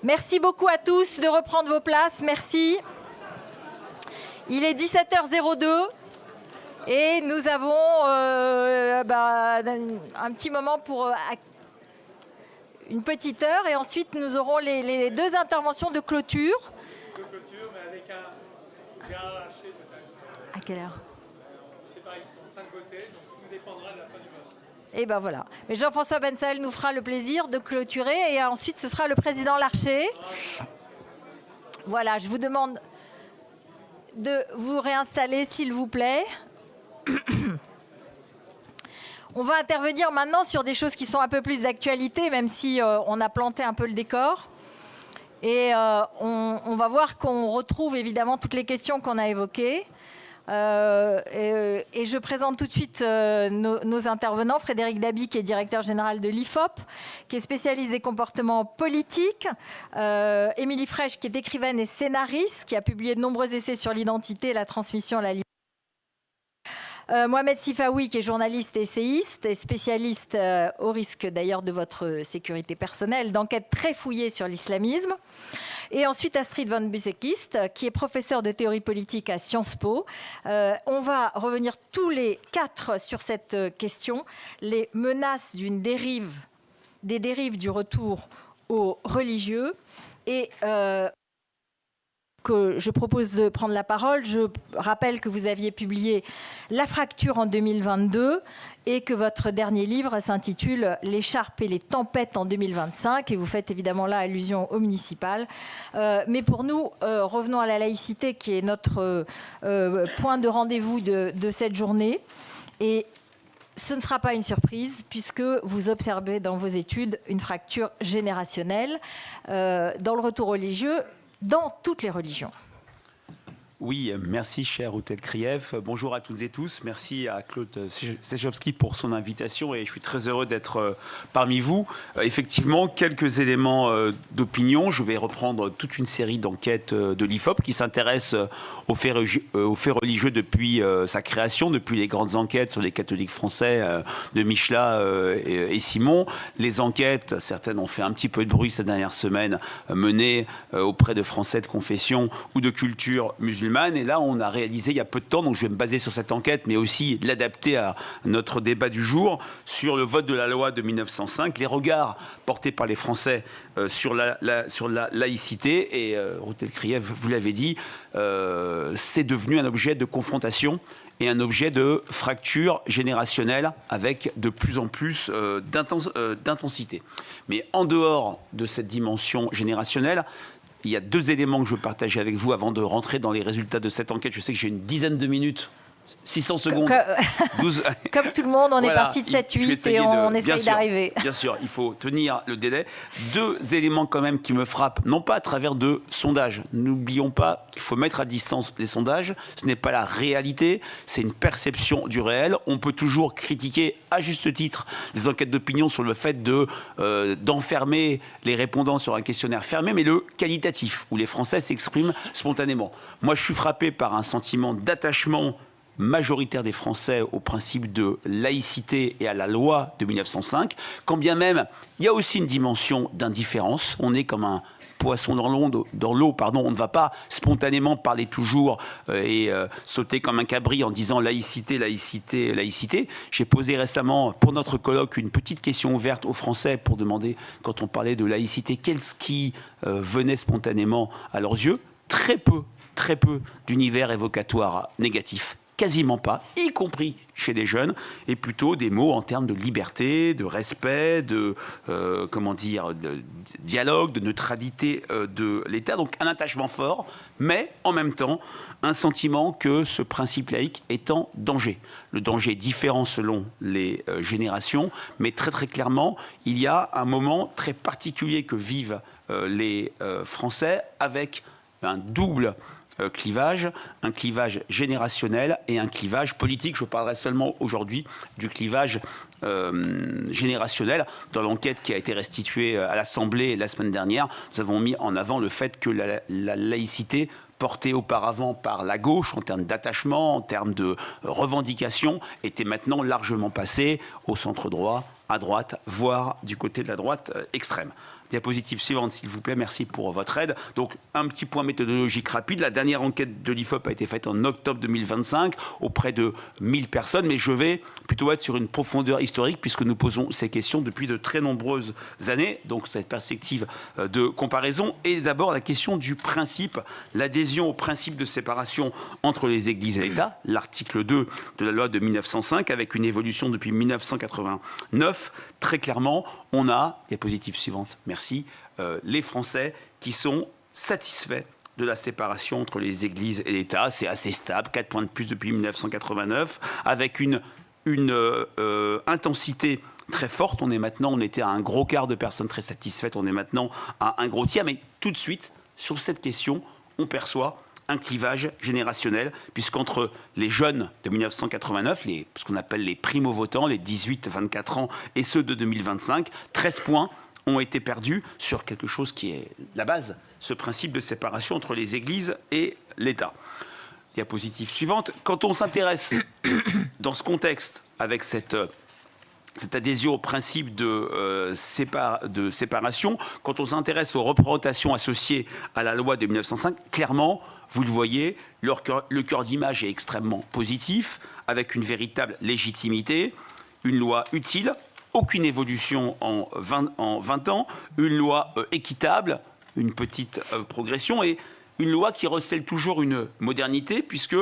Merci beaucoup à tous de reprendre vos places. Merci. Il est 17h02 et nous avons un petit moment pour une petite heure et ensuite nous aurons les deux interventions de clôture. De clôture, mais avec un arraché peut-être. À quelle heure? Je sais pas, ils sont en train de voter, donc tout dépendra de la fin du vote. Et ben voilà. Mais Jean-François Bensaël nous fera le plaisir de clôturer et ensuite ce sera le président Larcher. Voilà, je vous demande de vous réinstaller s'il vous plaît. On va intervenir maintenant sur des choses qui sont un peu plus d'actualité, même si on a planté un peu le décor. Et on va voir qu'on retrouve évidemment toutes les questions qu'on a évoquées. Et je présente tout de suite nos intervenants. Frédéric Dabi, qui est directeur général de l'IFOP, qui est spécialiste des comportements politiques. Émilie Frêche, qui est écrivaine et scénariste, qui a publié de nombreux essais sur l'identité, la transmission, la liberté. Mohamed Sifaoui, qui est journaliste et essayiste, et spécialiste, au risque d'ailleurs de votre sécurité personnelle, d'enquêtes très fouillées sur l'islamisme. Et ensuite Astrid Van Busekist, qui est professeure de théorie politique à Sciences Po. On va revenir tous les quatre sur cette question, les menaces des dérives du retour aux religieux. Et que je propose de prendre la parole. Je rappelle que vous aviez publié La fracture en 2022 et que votre dernier livre s'intitule L'écharpe et les tempêtes en 2025 et vous faites évidemment là allusion au municipal. Mais pour nous, revenons à la laïcité qui est notre point de rendez-vous de cette journée. Et ce ne sera pas une surprise puisque vous observez dans vos études une fracture générationnelle dans le retour religieux dans toutes les religions. Oui, merci cher Hôtel Krief. Bonjour à toutes et tous. Merci à Claude Sejowski pour son invitation et je suis très heureux d'être parmi vous. Effectivement, quelques éléments d'opinion. Je vais reprendre toute une série d'enquêtes de l'IFOP qui s'intéresse aux faits religieux depuis sa création, depuis les grandes enquêtes sur les catholiques français de Michelat et Simon. Les enquêtes, certaines ont fait un petit peu de bruit ces dernières semaines, menées auprès de Français de confession ou de culture musulmane. Et là, on a réalisé il y a peu de temps, donc je vais me baser sur cette enquête, mais aussi l'adapter à notre débat du jour, sur le vote de la loi de 1905, les regards portés par les Français sur la laïcité. Et Hôtel Krief, vous l'avez dit, c'est devenu un objet de confrontation et un objet de fracture générationnelle avec de plus en plus d'intensité. Mais en dehors de cette dimension générationnelle, il y a deux éléments que je veux partager avec vous avant de rentrer dans les résultats de cette enquête. Je sais que j'ai une dizaine de minutes, 600 secondes. 12... Comme tout le monde, on est parti de 7-8 et on essaye d'arriver. Bien sûr, il faut tenir le délai. Deux éléments quand même qui me frappent, non pas à travers de sondages. N'oublions pas qu'il faut mettre à distance les sondages. Ce n'est pas la réalité, c'est une perception du réel. On peut toujours critiquer à juste titre les enquêtes d'opinion sur le fait d'enfermer les répondants sur un questionnaire fermé, mais le qualitatif, où les Français s'expriment spontanément. Moi, je suis frappé par un sentiment d'attachement majoritaire des Français au principe de laïcité et à la loi de 1905, quand bien même il y a aussi une dimension d'indifférence. On est comme un poisson dans l'eau, on ne va pas spontanément parler toujours et sauter comme un cabri en disant laïcité, laïcité, laïcité. J'ai posé récemment pour notre colloque une petite question ouverte aux Français pour demander, quand on parlait de laïcité, qu'est-ce qui venait spontanément à leurs yeux. Très peu d'univers évocatoire négatif. Quasiment pas, y compris chez les jeunes, et plutôt des mots en termes de liberté, de respect, de dialogue, de neutralité de l'État. Donc un attachement fort, mais en même temps un sentiment que ce principe laïque est en danger. Le danger est différent selon les générations, mais très très clairement, il y a un moment très particulier que vivent les Français avec un double clivage, un clivage générationnel et un clivage politique. Je parlerai seulement aujourd'hui du clivage générationnel. Dans l'enquête qui a été restituée à l'Assemblée la semaine dernière, nous avons mis en avant le fait que la laïcité portée auparavant par la gauche en termes d'attachement, en termes de revendication, était maintenant largement passée au centre droit, à droite, voire du côté de la droite extrême. Diapositive suivante, s'il vous plaît, merci pour votre aide. Donc, un petit point méthodologique rapide. La dernière enquête de l'IFOP a été faite en octobre 2025 auprès de 1000 personnes, mais je vais plutôt être sur une profondeur historique puisque nous posons ces questions depuis de très nombreuses années. Donc, cette perspective de comparaison. Et d'abord, la question du principe, l'adhésion au principe de séparation entre les églises et l'État, l'article 2 de la loi de 1905, avec une évolution depuis 1989. Très clairement, on a, diapositive suivante, merci, les Français qui sont satisfaits de la séparation entre les églises et l'État. C'est assez stable, 4 points de plus depuis 1989, avec une intensité très forte. On était à un gros quart de personnes très satisfaites, on est maintenant à un gros tiers. Mais tout de suite, sur cette question, on perçoit un clivage générationnel, puisqu'entre les jeunes de 1989, ce qu'on appelle les primo-votants, les 18-24 ans, et ceux de 2025, 13 points ont été perdus sur quelque chose qui est la base, ce principe de séparation entre les églises et l'État. Diapositive suivante. Quand on s'intéresse dans ce contexte, avec cette adhésion au principe de séparation, quand on s'intéresse aux représentations associées à la loi de 1905, clairement, vous le voyez, le cœur d'image est extrêmement positif, avec une véritable légitimité, une loi utile, aucune évolution en 20 ans, une loi équitable, une petite progression, et une loi qui recèle toujours une modernité, puisque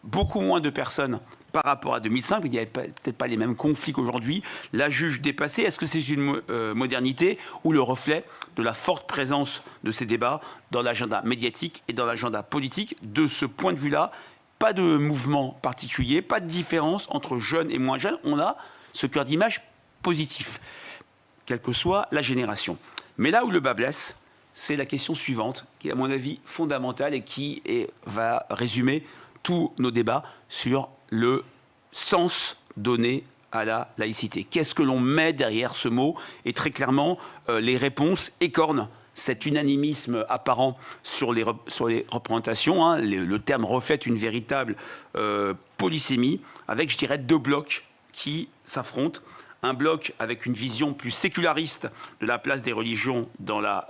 beaucoup moins de personnes par rapport à 2005, il n'y avait peut-être pas les mêmes conflits qu'aujourd'hui, la juge dépassée. Est-ce que c'est une modernité ou le reflet de la forte présence de ces débats dans l'agenda médiatique et dans l'agenda politique? De ce point de vue-là, pas de mouvement particulier, pas de différence entre jeunes et moins jeunes. On a ce cœur d'image positif, quelle que soit la génération. Mais là où le bas blesse, c'est la question suivante, qui est à mon avis fondamentale et qui va résumer tous nos débats sur le sens donné à la laïcité. Qu'est-ce que l'on met derrière ce mot? Et très clairement, les réponses écornent cet unanimisme apparent sur les représentations. Hein. Le terme reflète une véritable polysémie, avec, je dirais, deux blocs qui s'affrontent. Un bloc avec une vision plus séculariste de la place des religions dans la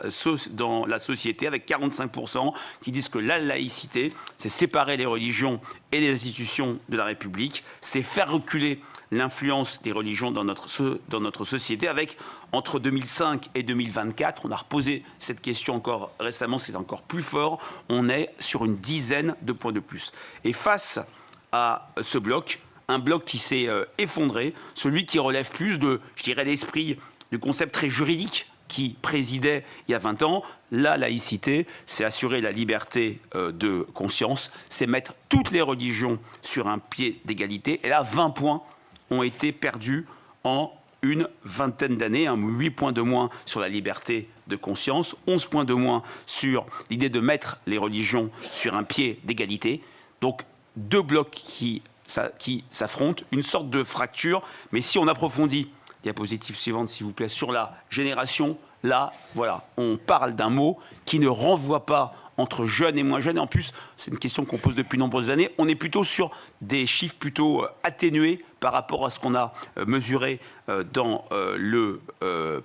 société, avec 45% qui disent que la laïcité, c'est séparer les religions et les institutions de la République, c'est faire reculer l'influence des religions dans notre société, avec, entre 2005 et 2024, on a reposé cette question encore récemment, c'est encore plus fort, on est sur une dizaine de points de plus. Et face à ce bloc, un bloc qui s'est effondré, celui qui relève plus de, je dirais, l'esprit du concept très juridique qui présidait il y a 20 ans. La laïcité, c'est assurer la liberté de conscience, c'est mettre toutes les religions sur un pied d'égalité. Et là, 20 points ont été perdus en une vingtaine d'années, 8 points de moins sur la liberté de conscience, 11 points de moins sur l'idée de mettre les religions sur un pied d'égalité. Donc, deux blocs qui s'affrontent, une sorte de fracture. Mais si on approfondit, diapositive suivante s'il vous plaît, sur la génération, là, voilà, on parle d'un mot qui ne renvoie pas entre jeunes et moins jeunes. Et en plus, c'est une question qu'on pose depuis de nombreuses années. On est plutôt sur des chiffres plutôt atténués par rapport à ce qu'on a mesuré dans le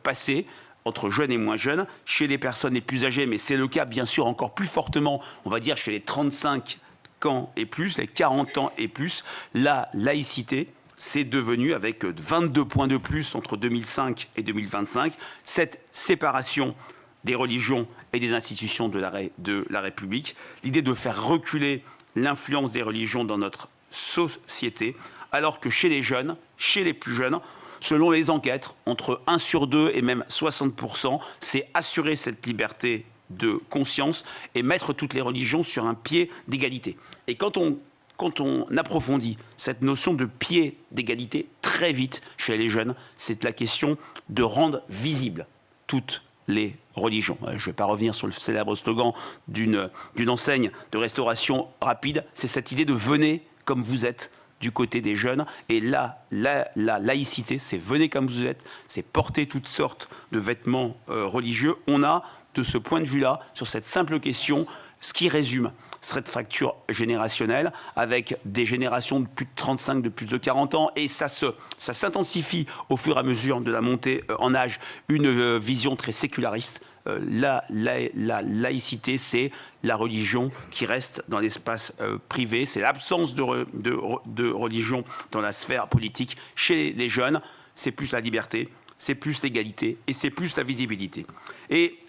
passé, entre jeunes et moins jeunes, chez les personnes les plus âgées, mais c'est le cas bien sûr encore plus fortement, on va dire, chez les 35 ans et plus, les 40 ans et plus, la laïcité, c'est devenu, avec 22 points de plus entre 2005 et 2025, cette séparation des religions et des institutions de la République, l'idée de faire reculer l'influence des religions dans notre société, alors que chez les jeunes, chez les plus jeunes, selon les enquêtes, entre 1 sur 2 et même 60%, c'est assurer cette liberté de conscience et mettre toutes les religions sur un pied d'égalité. Et quand on approfondit cette notion de pied d'égalité, très vite, chez les jeunes, c'est la question de rendre visibles toutes les religions. Je ne vais pas revenir sur le célèbre slogan d'une enseigne de restauration rapide, c'est cette idée de « venez comme vous êtes » du côté des jeunes. Et là, la laïcité, c'est « venez comme vous êtes », c'est porter toutes sortes de vêtements religieux. On a, de ce point de vue-là, sur cette simple question, ce qui résume cette fracture générationnelle avec des générations de plus de 35, de plus de 40 ans, et ça s'intensifie au fur et à mesure de la montée en âge, une vision très séculariste. La laïcité, c'est la religion qui reste dans l'espace privé, c'est l'absence de religion dans la sphère politique. Chez les jeunes, c'est plus la liberté, c'est plus l'égalité et c'est plus la visibilité. Et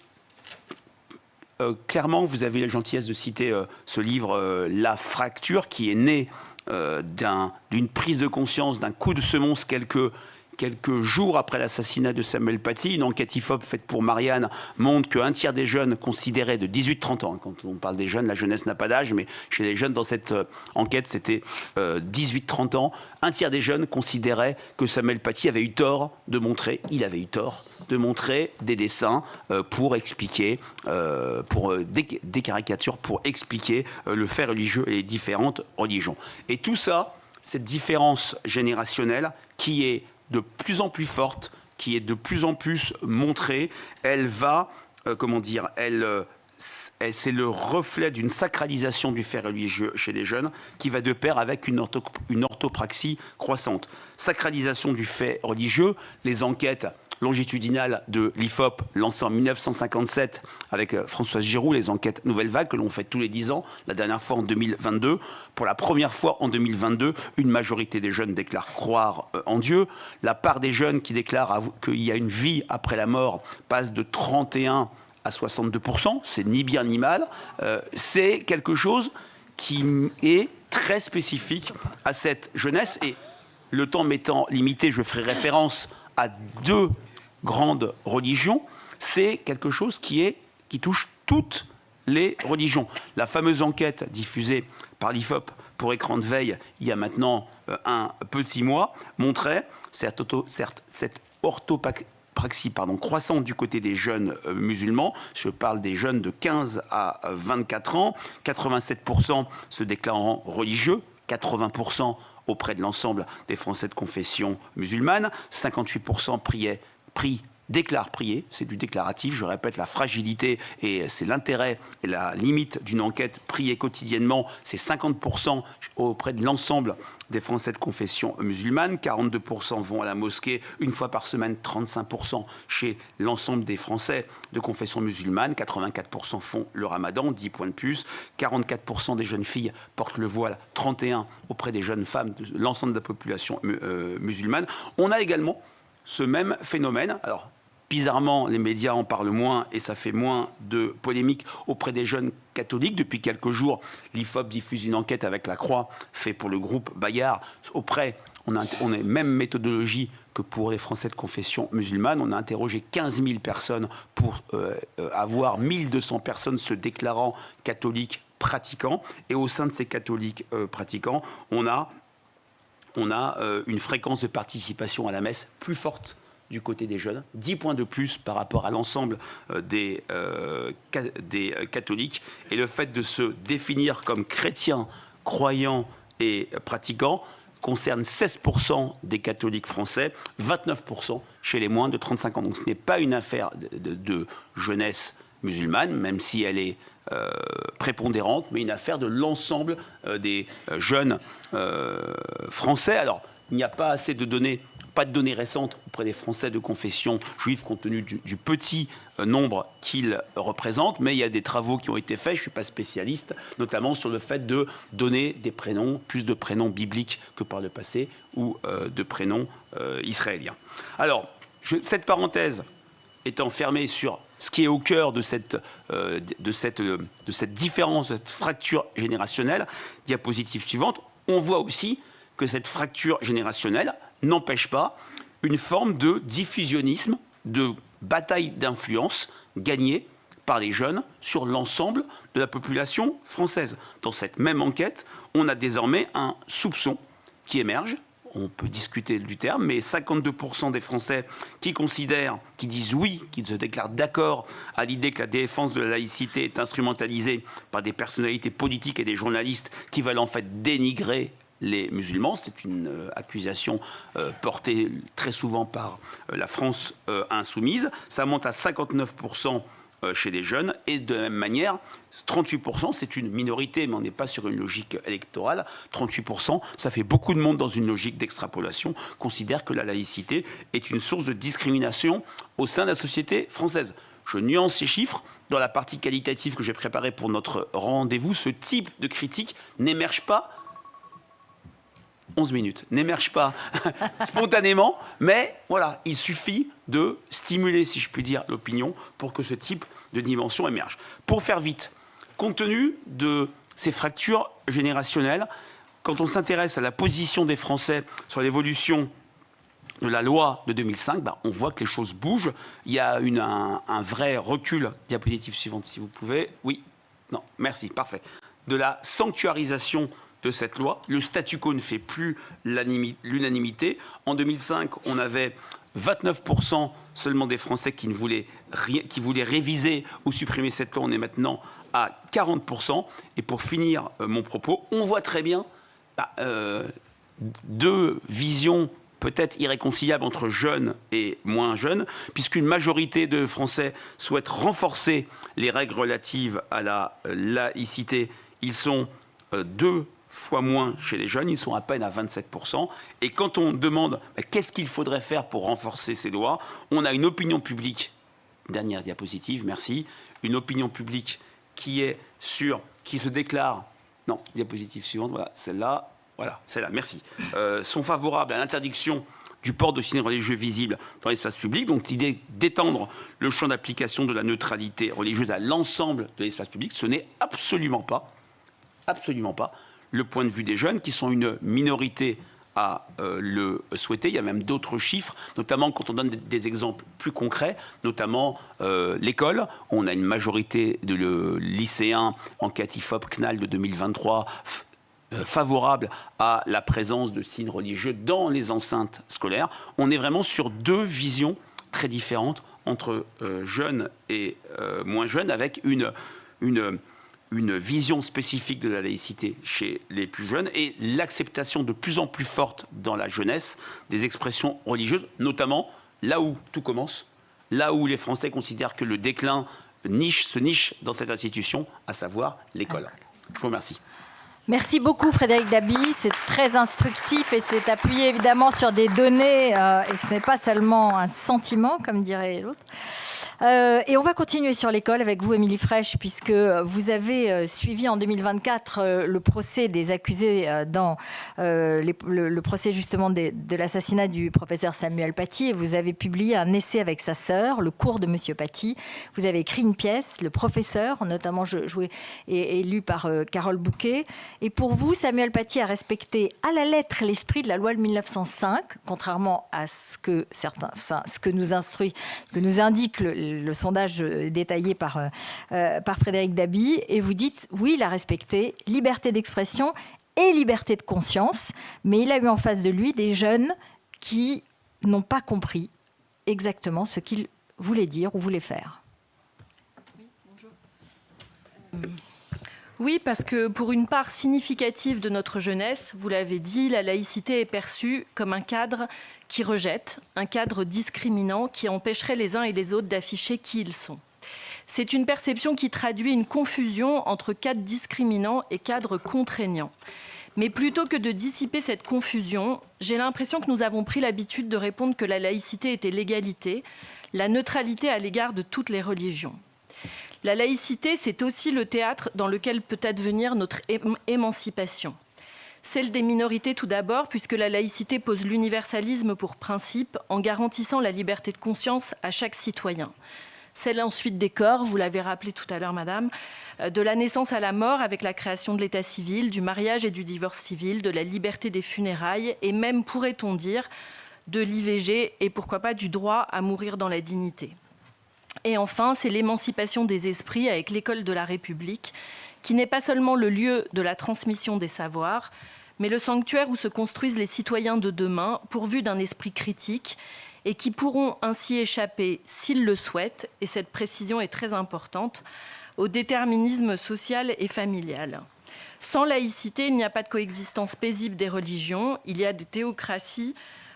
clairement, vous avez la gentillesse de citer ce livre, La fracture, qui est né d'une prise de conscience, d'un coup de semonce quelques jours après l'assassinat de Samuel Paty. Une enquête IFOP faite pour Marianne montre qu'un tiers des jeunes considéraient de 18-30 ans, quand on parle des jeunes, la jeunesse n'a pas d'âge, mais chez les jeunes dans cette enquête, c'était 18-30 ans. Un tiers des jeunes considéraient que Samuel Paty avait eu tort de montrer, des dessins pour expliquer, des caricatures pour expliquer le fait religieux et les différentes religions. Et tout ça, cette différence générationnelle qui est de plus en plus forte, qui est de plus en plus montrée, elle va, c'est le reflet d'une sacralisation du fait religieux chez les jeunes qui va de pair avec une orthopraxie croissante. Sacralisation du fait religieux, les enquêtes longitudinales de l'IFOP lancées en 1957 avec Françoise Giroud, les enquêtes Nouvelle Vague que l'on fait tous les 10 ans, la dernière fois en 2022. Pour la première fois en 2022, une majorité des jeunes déclarent croire en Dieu. La part des jeunes qui déclarent qu'il y a une vie après la mort passe de 31 à 62%, c'est ni bien ni mal. C'est quelque chose qui est très spécifique à cette jeunesse. Et le temps m'étant limité, je ferai référence à deux grandes religions. C'est quelque chose qui touche toutes les religions. La fameuse enquête diffusée par l'IFOP pour écran de veille il y a maintenant un petit mois montrait cette orthopraxie croissante du côté des jeunes musulmans. Je parle des jeunes de 15 à 24 ans. 87% se déclarant religieux, 80% auprès de l'ensemble des Français de confession musulmane. 58% déclarent prier, c'est du déclaratif, je répète, la fragilité et c'est l'intérêt et la limite d'une enquête. Prier quotidiennement, c'est 50% auprès de l'ensemble des Français de confession musulmane, 42% vont à la mosquée une fois par semaine, 35% chez l'ensemble des Français de confession musulmane, 84% font le ramadan, 10 points de plus, 44% des jeunes filles portent le voile, 31% auprès des jeunes femmes de l'ensemble de la population musulmane. On a également ce même phénomène. Alors, bizarrement, les médias en parlent moins et ça fait moins de polémiques auprès des jeunes catholiques. Depuis quelques jours, l'IFOP diffuse une enquête avec la Croix, faite pour le groupe Bayard. On a même méthodologie que pour les Français de confession musulmane. On a interrogé 15 000 personnes pour avoir 1200 personnes se déclarant catholiques pratiquants. Et au sein de ces catholiques pratiquants, on a une fréquence de participation à la messe plus forte du côté des jeunes, 10 points de plus par rapport à l'ensemble des catholiques. Et le fait de se définir comme chrétien, croyant et pratiquant concerne 16% des catholiques français, 29% chez les moins de 35 ans. Donc ce n'est pas une affaire de jeunesse musulmane, même si elle est prépondérante, mais une affaire de l'ensemble des jeunes français. Alors, il n'y a pas assez de données, pas de données récentes auprès des Français de confession juive compte tenu du petit nombre qu'ils représentent, mais il y a des travaux qui ont été faits, je ne suis pas spécialiste, notamment sur le fait de donner des prénoms, plus de prénoms bibliques que par le passé, ou de prénoms israéliens. Alors, cette parenthèse étant fermée sur ce qui est au cœur de cette différence, cette fracture générationnelle, diapositive suivante, on voit aussi que cette fracture générationnelle n'empêche pas une forme de diffusionnisme, de bataille d'influence gagnée par les jeunes sur l'ensemble de la population française. Dans cette même enquête, on a désormais un soupçon qui émerge. On peut discuter du terme, mais 52% des Français qui disent oui, qui se déclarent d'accord à l'idée que la défense de la laïcité est instrumentalisée par des personnalités politiques et des journalistes qui veulent en fait dénigrer les musulmans. C'est une accusation portée très souvent par la France insoumise. Ça monte à 59% chez les jeunes. Et de la même manière, 38%, c'est une minorité, mais on n'est pas sur une logique électorale. 38%, ça fait beaucoup de monde dans une logique d'extrapolation, considère que la laïcité est une source de discrimination au sein de la société française. Je nuance ces chiffres. Dans la partie qualitative que j'ai préparée pour notre rendez-vous, ce type de critique n'émerge pas 11 minutes, n'émerge pas spontanément, mais voilà, il suffit de stimuler, si je puis dire, l'opinion pour que ce type de dimension émerge. Pour faire vite, compte tenu de ces fractures générationnelles, quand on s'intéresse à la position des Français sur l'évolution de la loi de 2005, on voit que les choses bougent. Il y a un vrai recul. Diapositive suivante, si vous pouvez. Oui, non, merci, parfait. De la sanctuarisation de cette loi. Le statu quo ne fait plus l'unanimité. En 2005, on avait 29% seulement des Français qui voulaient réviser ou supprimer cette loi. On est maintenant à 40%. Et pour finir mon propos, on voit très bien deux visions peut-être irréconciliables entre jeunes et moins jeunes, puisqu'une majorité de Français souhaitent renforcer les règles relatives à la laïcité. Ils sont 2 fois moins chez les jeunes, ils sont à peine à 27%. Et quand on demande qu'est-ce qu'il faudrait faire pour renforcer ces lois, on a une opinion publique, dernière diapositive, merci, une opinion publique qui se déclare, non, diapositive suivante, voilà, celle-là, merci, sont favorables à l'interdiction du port de signes religieux visibles dans l'espace public. Donc l'idée d'étendre le champ d'application de la neutralité religieuse à l'ensemble de l'espace public, ce n'est absolument pas le point de vue des jeunes, qui sont une minorité à le souhaiter. Il y a même d'autres chiffres, notamment quand on donne des exemples plus concrets, notamment l'école. On a une majorité de lycéens, enquête IFOP CNAL de 2023, favorable à la présence de signes religieux dans les enceintes scolaires. On est vraiment sur deux visions très différentes entre jeunes et moins jeunes, avec une vision spécifique de la laïcité chez les plus jeunes et l'acceptation de plus en plus forte dans la jeunesse des expressions religieuses, notamment là où tout commence, là où les Français considèrent que le déclin se niche dans cette institution, à savoir l'école. Je vous remercie. Merci beaucoup Frédéric Dabi, c'est très instructif et c'est appuyé évidemment sur des données et ce n'est pas seulement un sentiment comme dirait l'autre. Et on va continuer sur l'école avec vous, Émilie Frèche, puisque vous avez suivi en 2024 le procès des accusés dans le procès justement de l'assassinat du professeur Samuel Paty. Et vous avez publié un essai avec sa sœur, Le cours de Monsieur Paty. Vous avez écrit une pièce, Le professeur, notamment joué et lu par Carole Bouquet. Et pour vous, Samuel Paty a respecté à la lettre l'esprit de la loi de 1905, contrairement à ce que nous indique le sondage détaillé par Frédéric Dabi. Et vous dites, oui, il a respecté liberté d'expression et liberté de conscience, mais il a eu en face de lui des jeunes qui n'ont pas compris exactement ce qu'il voulait dire ou voulait faire. Oui, bonjour. Oui, parce que pour une part significative de notre jeunesse, vous l'avez dit, la laïcité est perçue comme un cadre qui rejette, un cadre discriminant qui empêcherait les uns et les autres d'afficher qui ils sont. C'est une perception qui traduit une confusion entre cadre discriminant et cadre contraignant. Mais plutôt que de dissiper cette confusion, j'ai l'impression que nous avons pris l'habitude de répondre que la laïcité était l'égalité, la neutralité à l'égard de toutes les religions. La laïcité, c'est aussi le théâtre dans lequel peut advenir notre émancipation. Celle des minorités tout d'abord, puisque la laïcité pose l'universalisme pour principe en garantissant la liberté de conscience à chaque citoyen. Celle ensuite des corps, vous l'avez rappelé tout à l'heure, madame, de la naissance à la mort avec la création de l'état civil, du mariage et du divorce civil, de la liberté des funérailles et même, pourrait-on dire, de l'IVG et pourquoi pas du droit à mourir dans la dignité. Et enfin, c'est l'émancipation des esprits avec l'école de la République, qui n'est pas seulement le lieu de la transmission des savoirs, mais le sanctuaire où se construisent les citoyens de demain, pourvus d'un esprit critique, et qui pourront ainsi échapper, s'ils le souhaitent, et cette précision est très importante, au déterminisme social et familial. Sans laïcité, il n'y a pas de coexistence paisible des religions, il y a des théocraties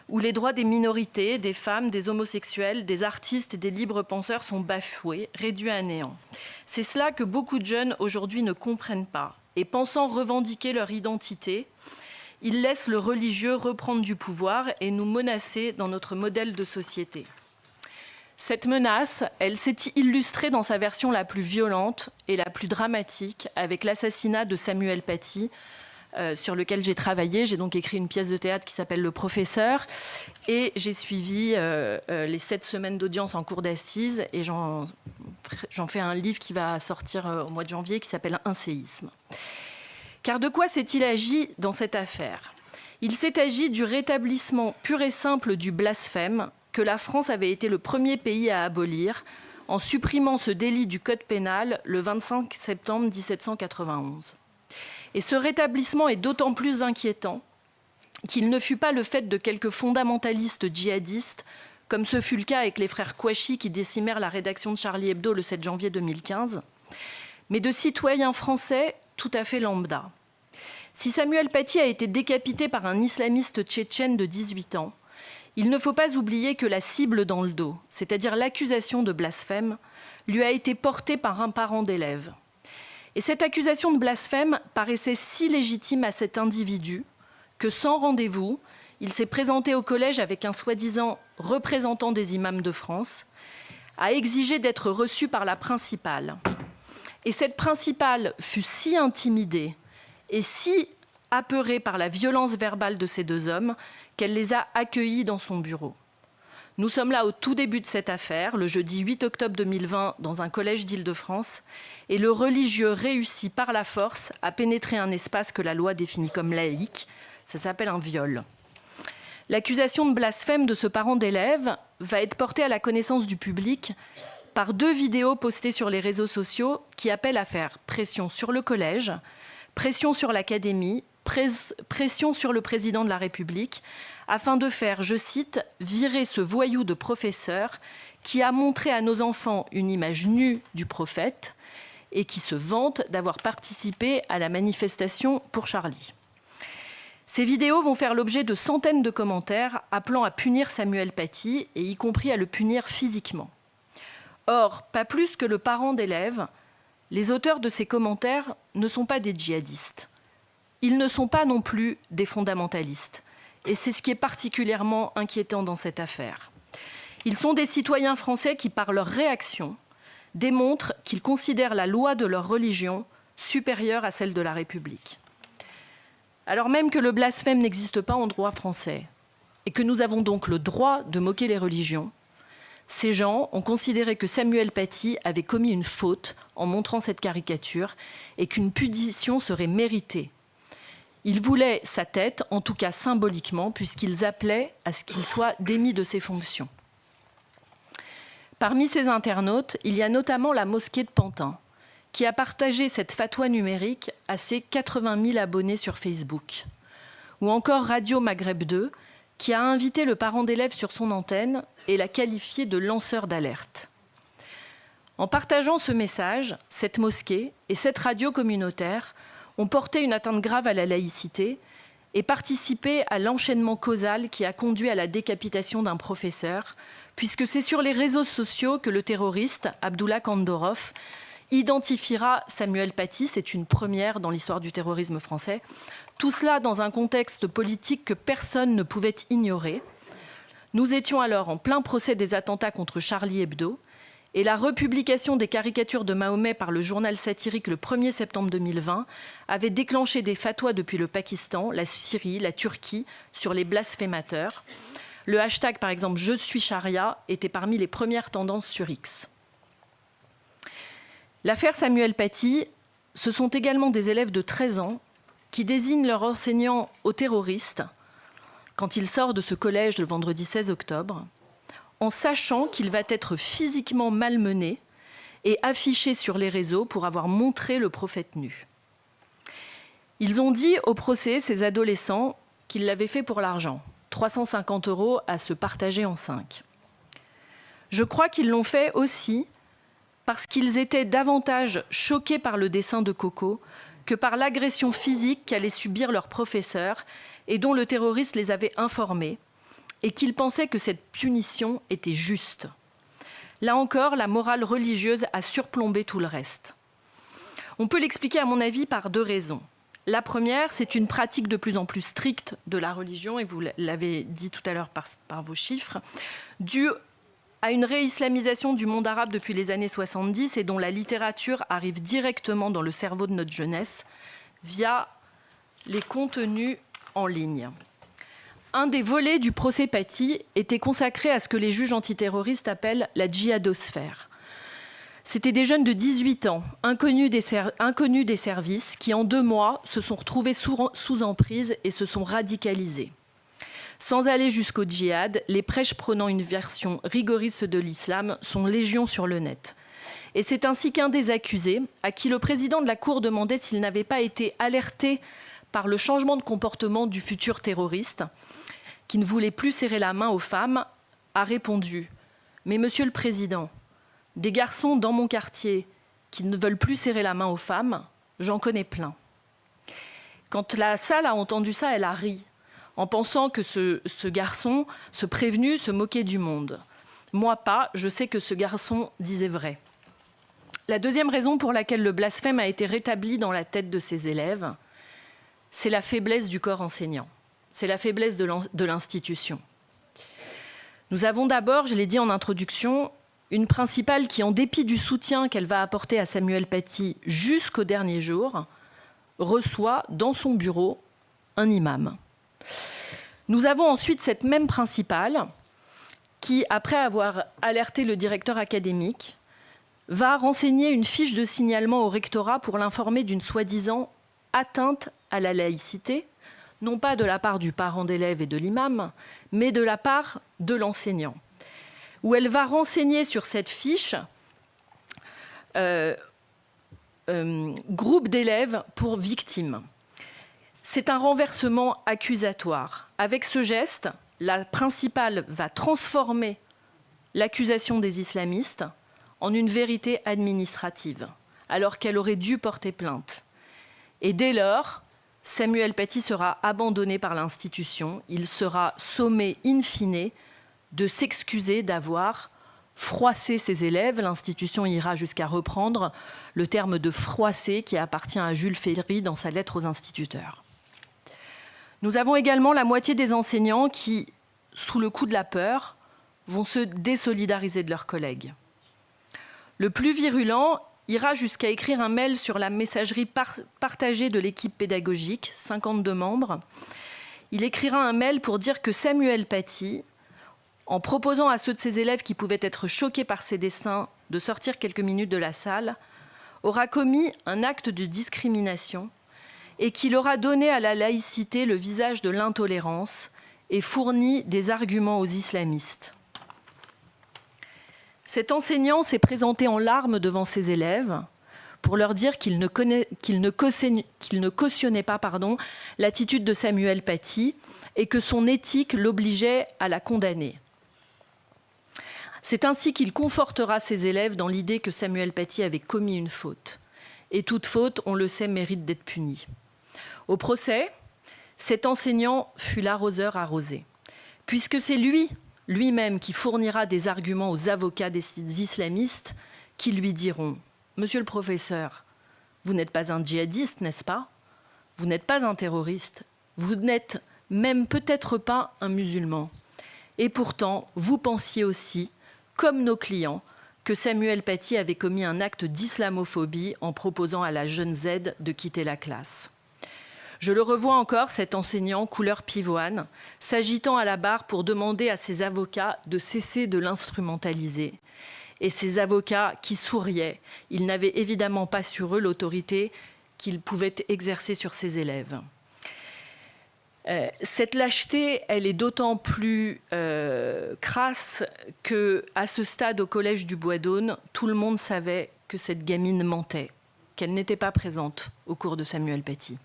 où les droits des minorités, des femmes, des homosexuels, des artistes et des libres penseurs sont bafoués, réduits à néant. C'est cela que beaucoup de jeunes aujourd'hui ne comprennent pas. Et pensant revendiquer leur identité, ils laissent le religieux reprendre du pouvoir et nous menacer dans notre modèle de société. Cette menace, elle s'est illustrée dans sa version la plus violente et la plus dramatique avec l'assassinat de Samuel Paty, sur lequel j'ai travaillé. J'ai donc écrit une pièce de théâtre qui s'appelle Le Professeur et j'ai suivi les 7 semaines d'audience en cour d'assises et j'en fais un livre qui va sortir au mois de janvier qui s'appelle Un séisme. Car de quoi s'est-il agi dans cette affaire ? Il s'est agi du rétablissement pur et simple du blasphème que la France avait été le premier pays à abolir en supprimant ce délit du Code pénal le 25 septembre 1791. Et ce rétablissement est d'autant plus inquiétant qu'il ne fut pas le fait de quelques fondamentalistes djihadistes, comme ce fut le cas avec les frères Kouachi qui décimèrent la rédaction de Charlie Hebdo le 7 janvier 2015, mais de citoyens français tout à fait lambda. Si Samuel Paty a été décapité par un islamiste tchétchène de 18 ans, il ne faut pas oublier que la cible dans le dos, c'est-à-dire l'accusation de blasphème, lui a été portée par un parent d'élève. Et cette accusation de blasphème paraissait si légitime à cet individu que, sans rendez-vous, il s'est présenté au collège avec un soi-disant représentant des imams de France, a exigé d'être reçu par la principale. Et cette principale fut si intimidée et si apeurée par la violence verbale de ces deux hommes qu'elle les a accueillis dans son bureau. Nous sommes là au tout début de cette affaire, le jeudi 8 octobre 2020, dans un collège d'Île-de-France, et le religieux réussit par la force à pénétrer un espace que la loi définit comme laïque. Ça s'appelle un viol. L'accusation de blasphème de ce parent d'élève va être portée à la connaissance du public par 2 vidéos postées sur les réseaux sociaux qui appellent à faire pression sur le collège, pression sur l'académie, pression sur le président de la République, afin de faire, je cite, « virer ce voyou de professeur qui a montré à nos enfants une image nue du prophète et qui se vante d'avoir participé à la manifestation pour Charlie ». Ces vidéos vont faire l'objet de centaines de commentaires appelant à punir Samuel Paty et y compris à le punir physiquement. Or, pas plus que le parent d'élève, les auteurs de ces commentaires ne sont pas des djihadistes. Ils ne sont pas non plus des fondamentalistes. Et c'est ce qui est particulièrement inquiétant dans cette affaire. Ils sont des citoyens français qui, par leur réaction, démontrent qu'ils considèrent la loi de leur religion supérieure à celle de la République. Alors même que le blasphème n'existe pas en droit français et que nous avons donc le droit de moquer les religions, ces gens ont considéré que Samuel Paty avait commis une faute en montrant cette caricature et qu'une punition serait méritée. Ils voulaient sa tête, en tout cas symboliquement, puisqu'ils appelaient à ce qu'il soit démis de ses fonctions. Parmi ces internautes, il y a notamment la mosquée de Pantin, qui a partagé cette fatwa numérique à ses 80 000 abonnés sur Facebook. Ou encore Radio Maghreb 2, qui a invité le parent d'élève sur son antenne et l'a qualifié de lanceur d'alerte. En partageant ce message, cette mosquée et cette radio communautaire ont porté une atteinte grave à la laïcité et participé à l'enchaînement causal qui a conduit à la décapitation d'un professeur, puisque c'est sur les réseaux sociaux que le terroriste, Abdullah Kandorov, identifiera Samuel Paty. C'est une première dans l'histoire du terrorisme français. Tout cela dans un contexte politique que personne ne pouvait ignorer. Nous étions alors en plein procès des attentats contre Charlie Hebdo, et la republication des caricatures de Mahomet par le journal satirique le 1er septembre 2020 avait déclenché des fatwas depuis le Pakistan, la Syrie, la Turquie sur les blasphémateurs. Le hashtag, par exemple, « Je suis charia » était parmi les premières tendances sur X. L'affaire Samuel Paty, ce sont également des élèves de 13 ans qui désignent leur enseignant au terroriste quand il sort de ce collège le vendredi 16 octobre, en sachant qu'il va être physiquement malmené et affiché sur les réseaux pour avoir montré le prophète nu. Ils ont dit au procès, ces adolescents, qu'ils l'avaient fait pour l'argent, 350 € à se partager en 5. Je crois qu'ils l'ont fait aussi parce qu'ils étaient davantage choqués par le dessin de Coco que par l'agression physique qu'allait subir leur professeur et dont le terroriste les avait informés, et qu'il pensait que cette punition était juste. Là encore, la morale religieuse a surplombé tout le reste. On peut l'expliquer, à mon avis, par 2 raisons. La première, c'est une pratique de plus en plus stricte de la religion, et vous l'avez dit tout à l'heure par vos chiffres, due à une réislamisation du monde arabe depuis les années 70 et dont la littérature arrive directement dans le cerveau de notre jeunesse via les contenus en ligne. Un des volets du procès Paty était consacré à ce que les juges antiterroristes appellent la djihadosphère. C'étaient des jeunes de 18 ans, inconnus des services, qui en 2 mois se sont retrouvés sous emprise et se sont radicalisés. Sans aller jusqu'au djihad, les prêches prônant une version rigoriste de l'islam sont légion sur le net. Et c'est ainsi qu'un des accusés, à qui le président de la Cour demandait s'il n'avait pas été alerté par le changement de comportement du futur terroriste, qui ne voulait plus serrer la main aux femmes, a répondu « Mais monsieur le Président, des garçons dans mon quartier qui ne veulent plus serrer la main aux femmes, j'en connais plein. » Quand la salle a entendu ça, elle a ri, en pensant que ce garçon, ce prévenu, se moquait du monde. Moi pas, je sais que ce garçon disait vrai. La deuxième raison pour laquelle le blasphème a été rétabli dans la tête de ses élèves, c'est la faiblesse du corps enseignant. C'est la faiblesse de l'institution. Nous avons d'abord, je l'ai dit en introduction, une principale qui, en dépit du soutien qu'elle va apporter à Samuel Paty jusqu'au dernier jour, reçoit dans son bureau un imam. Nous avons ensuite cette même principale qui, après avoir alerté le directeur académique, va renseigner une fiche de signalement au rectorat pour l'informer d'une soi-disant atteinte à la laïcité, non pas de la part du parent d'élève et de l'imam, mais de la part de l'enseignant, où elle va renseigner sur cette fiche groupe d'élèves pour victimes. C'est un renversement accusatoire. Avec ce geste, la principale va transformer l'accusation des islamistes en une vérité administrative, alors qu'elle aurait dû porter plainte. Et dès lors, Samuel Paty sera abandonné par l'institution. Il sera sommé in fine de s'excuser d'avoir froissé ses élèves. L'institution ira jusqu'à reprendre le terme de froisser qui appartient à Jules Ferry dans sa lettre aux instituteurs. Nous avons également la moitié des enseignants qui, sous le coup de la peur, vont se désolidariser de leurs collègues. Le plus virulent ira jusqu'à écrire un mail sur la messagerie partagée de l'équipe pédagogique, 52 membres. Il écrira un mail pour dire que Samuel Paty, en proposant à ceux de ses élèves qui pouvaient être choqués par ses dessins de sortir quelques minutes de la salle, aura commis un acte de discrimination et qu'il aura donné à la laïcité le visage de l'intolérance et fourni des arguments aux islamistes. Cet enseignant s'est présenté en larmes devant ses élèves pour leur dire qu'il ne cautionnait pas l'attitude de Samuel Paty et que son éthique l'obligeait à la condamner. C'est ainsi qu'il confortera ses élèves dans l'idée que Samuel Paty avait commis une faute. Et toute faute, on le sait, mérite d'être punie. Au procès, cet enseignant fut l'arroseur arrosé, puisque c'est lui-même qui fournira des arguments aux avocats des islamistes qui lui diront « Monsieur le professeur, vous n'êtes pas un djihadiste, n'est-ce pas? Vous n'êtes pas un terroriste. Vous n'êtes même peut-être pas un musulman. Et pourtant, vous pensiez aussi, comme nos clients, que Samuel Paty avait commis un acte d'islamophobie en proposant à la jeune Z de quitter la classe. » Je le revois encore, cet enseignant couleur pivoine, s'agitant à la barre pour demander à ses avocats de cesser de l'instrumentaliser. Et ces avocats qui souriaient, ils n'avaient évidemment pas sur eux l'autorité qu'ils pouvaient exercer sur ses élèves. Cette lâcheté, elle est d'autant plus crasse qu'à ce stade, au collège du Bois-d'Aune, tout le monde savait que cette gamine mentait, qu'elle n'était pas présente au cours de Samuel Paty.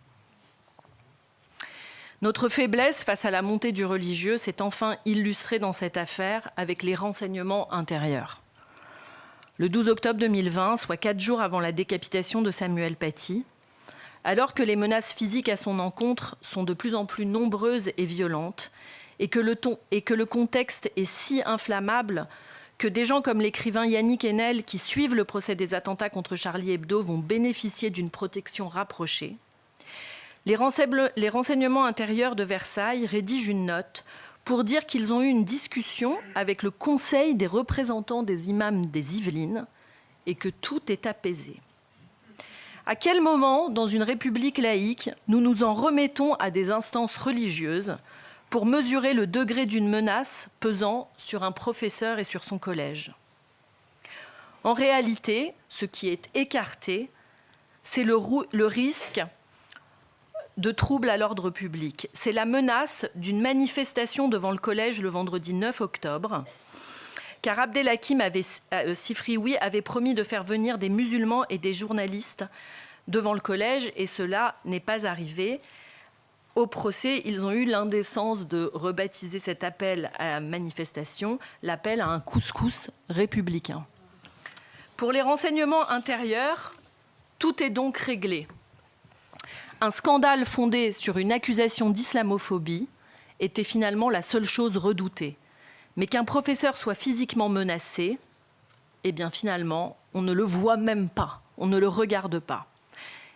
Notre faiblesse face à la montée du religieux s'est enfin illustrée dans cette affaire avec les renseignements intérieurs. Le 12 octobre 2020, soit 4 jours avant la décapitation de Samuel Paty, alors que les menaces physiques à son encontre sont de plus en plus nombreuses et violentes, et que le contexte est si inflammable que des gens comme l'écrivain Yannick Enel, qui suivent le procès des attentats contre Charlie Hebdo, vont bénéficier d'une protection rapprochée. Les renseignements intérieurs de Versailles rédigent une note pour dire qu'ils ont eu une discussion avec le Conseil des représentants des imams des Yvelines et que tout est apaisé. À quel moment, dans une république laïque, nous nous en remettons à des instances religieuses pour mesurer le degré d'une menace pesant sur un professeur et sur son collège? En réalité, ce qui est écarté, c'est le risque de troubles à l'ordre public. C'est la menace d'une manifestation devant le collège le vendredi 9 octobre, car Abdelhakim Sifrioui avait promis de faire venir des musulmans et des journalistes devant le collège, et cela n'est pas arrivé. Au procès, ils ont eu l'indécence de rebaptiser cet appel à manifestation l'appel à un couscous républicain. Pour les renseignements intérieurs, tout est donc réglé. Un scandale fondé sur une accusation d'islamophobie était finalement la seule chose redoutée. Mais qu'un professeur soit physiquement menacé, eh bien finalement, on ne le voit même pas, on ne le regarde pas.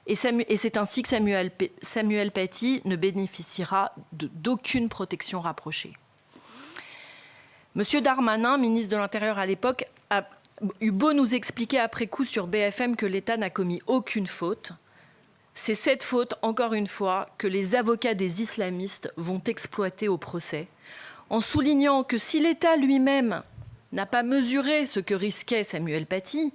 Et c'est ainsi que Samuel Paty ne bénéficiera d'aucune protection rapprochée. Monsieur Darmanin, ministre de l'Intérieur à l'époque, a eu beau nous expliquer après coup sur BFM que l'État n'a commis aucune faute. C'est cette faute, encore une fois, que les avocats des islamistes vont exploiter au procès, en soulignant que si l'État lui-même n'a pas mesuré ce que risquait Samuel Paty,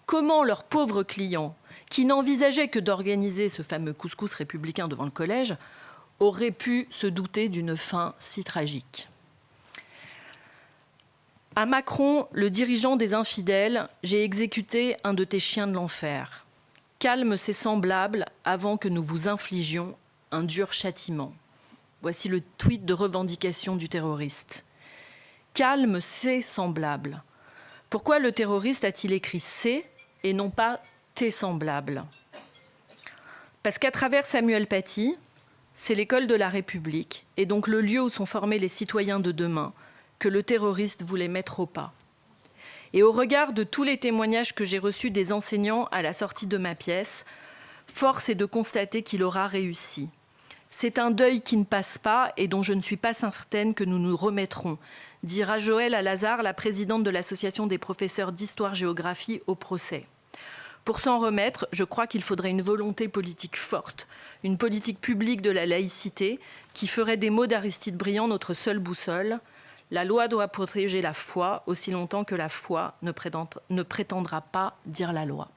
comment leurs pauvres clients, qui n'envisageaient que d'organiser ce fameux couscous républicain devant le collège, auraient pu se douter d'une fin si tragique? À Macron, le dirigeant des infidèles, j'ai exécuté un de tes chiens de l'enfer. Calme ses semblables avant que nous vous infligions un dur châtiment. Voici le tweet de revendication du terroriste. Calme ses semblables. Pourquoi le terroriste a-t-il écrit « ses » et non pas « tes semblables » ? Parce qu'à travers Samuel Paty, c'est l'école de la République et donc le lieu où sont formés les citoyens de demain que le terroriste voulait mettre au pas. Et au regard de tous les témoignages que j'ai reçus des enseignants à la sortie de ma pièce, force est de constater qu'il aura réussi. C'est un deuil qui ne passe pas et dont je ne suis pas certaine que nous nous remettrons, dira Joëlle Alazard, la présidente de l'Association des professeurs d'histoire-géographie au procès. Pour s'en remettre, je crois qu'il faudrait une volonté politique forte, une politique publique de la laïcité qui ferait des mots d'Aristide Briand notre seule boussole. La loi doit protéger la foi aussi longtemps que la foi ne prétendra pas dire la loi.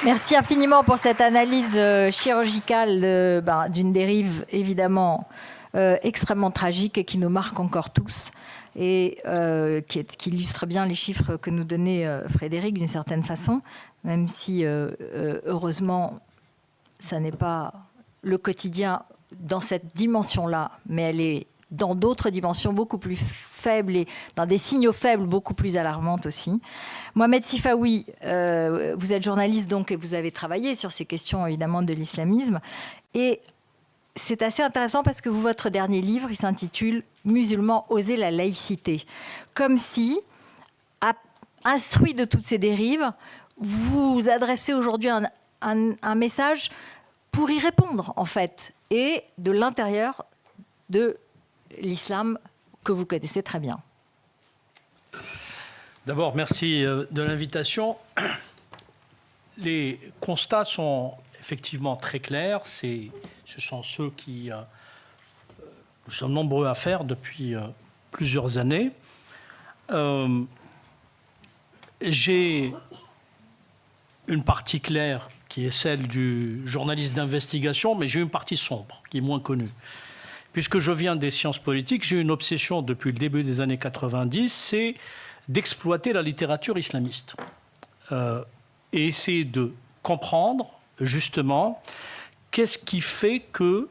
Merci infiniment pour cette analyse chirurgicale d'une dérive évidemment extrêmement tragique et qui nous marque encore tous et qui illustre bien les chiffres que nous donnait Frédéric d'une certaine façon, même si heureusement ça n'est pas le quotidien dans cette dimension-là, mais elle est dans d'autres dimensions beaucoup plus faibles et dans des signaux faibles beaucoup plus alarmantes aussi. Mohamed Sifaoui, vous êtes journaliste donc et vous avez travaillé sur ces questions évidemment de l'islamisme. Et c'est assez intéressant parce que votre dernier livre, il s'intitule « Musulmans, oser la laïcité ». Comme si, instruit de toutes ces dérives, vous adressez aujourd'hui un message pour y répondre, en fait, et de l'intérieur de l'islam que vous connaissez très bien. D'abord, merci de l'invitation. Les constats sont effectivement très clairs. Ce sont ceux qui nous sommes nombreux à faire depuis plusieurs années. J'ai une partie claire qui est celle du journaliste d'investigation, mais j'ai une partie sombre, qui est moins connue. Puisque je viens des sciences politiques, j'ai une obsession depuis le début des années 90, c'est d'exploiter la littérature islamiste. Et essayer de comprendre, justement, qu'est-ce qui fait que,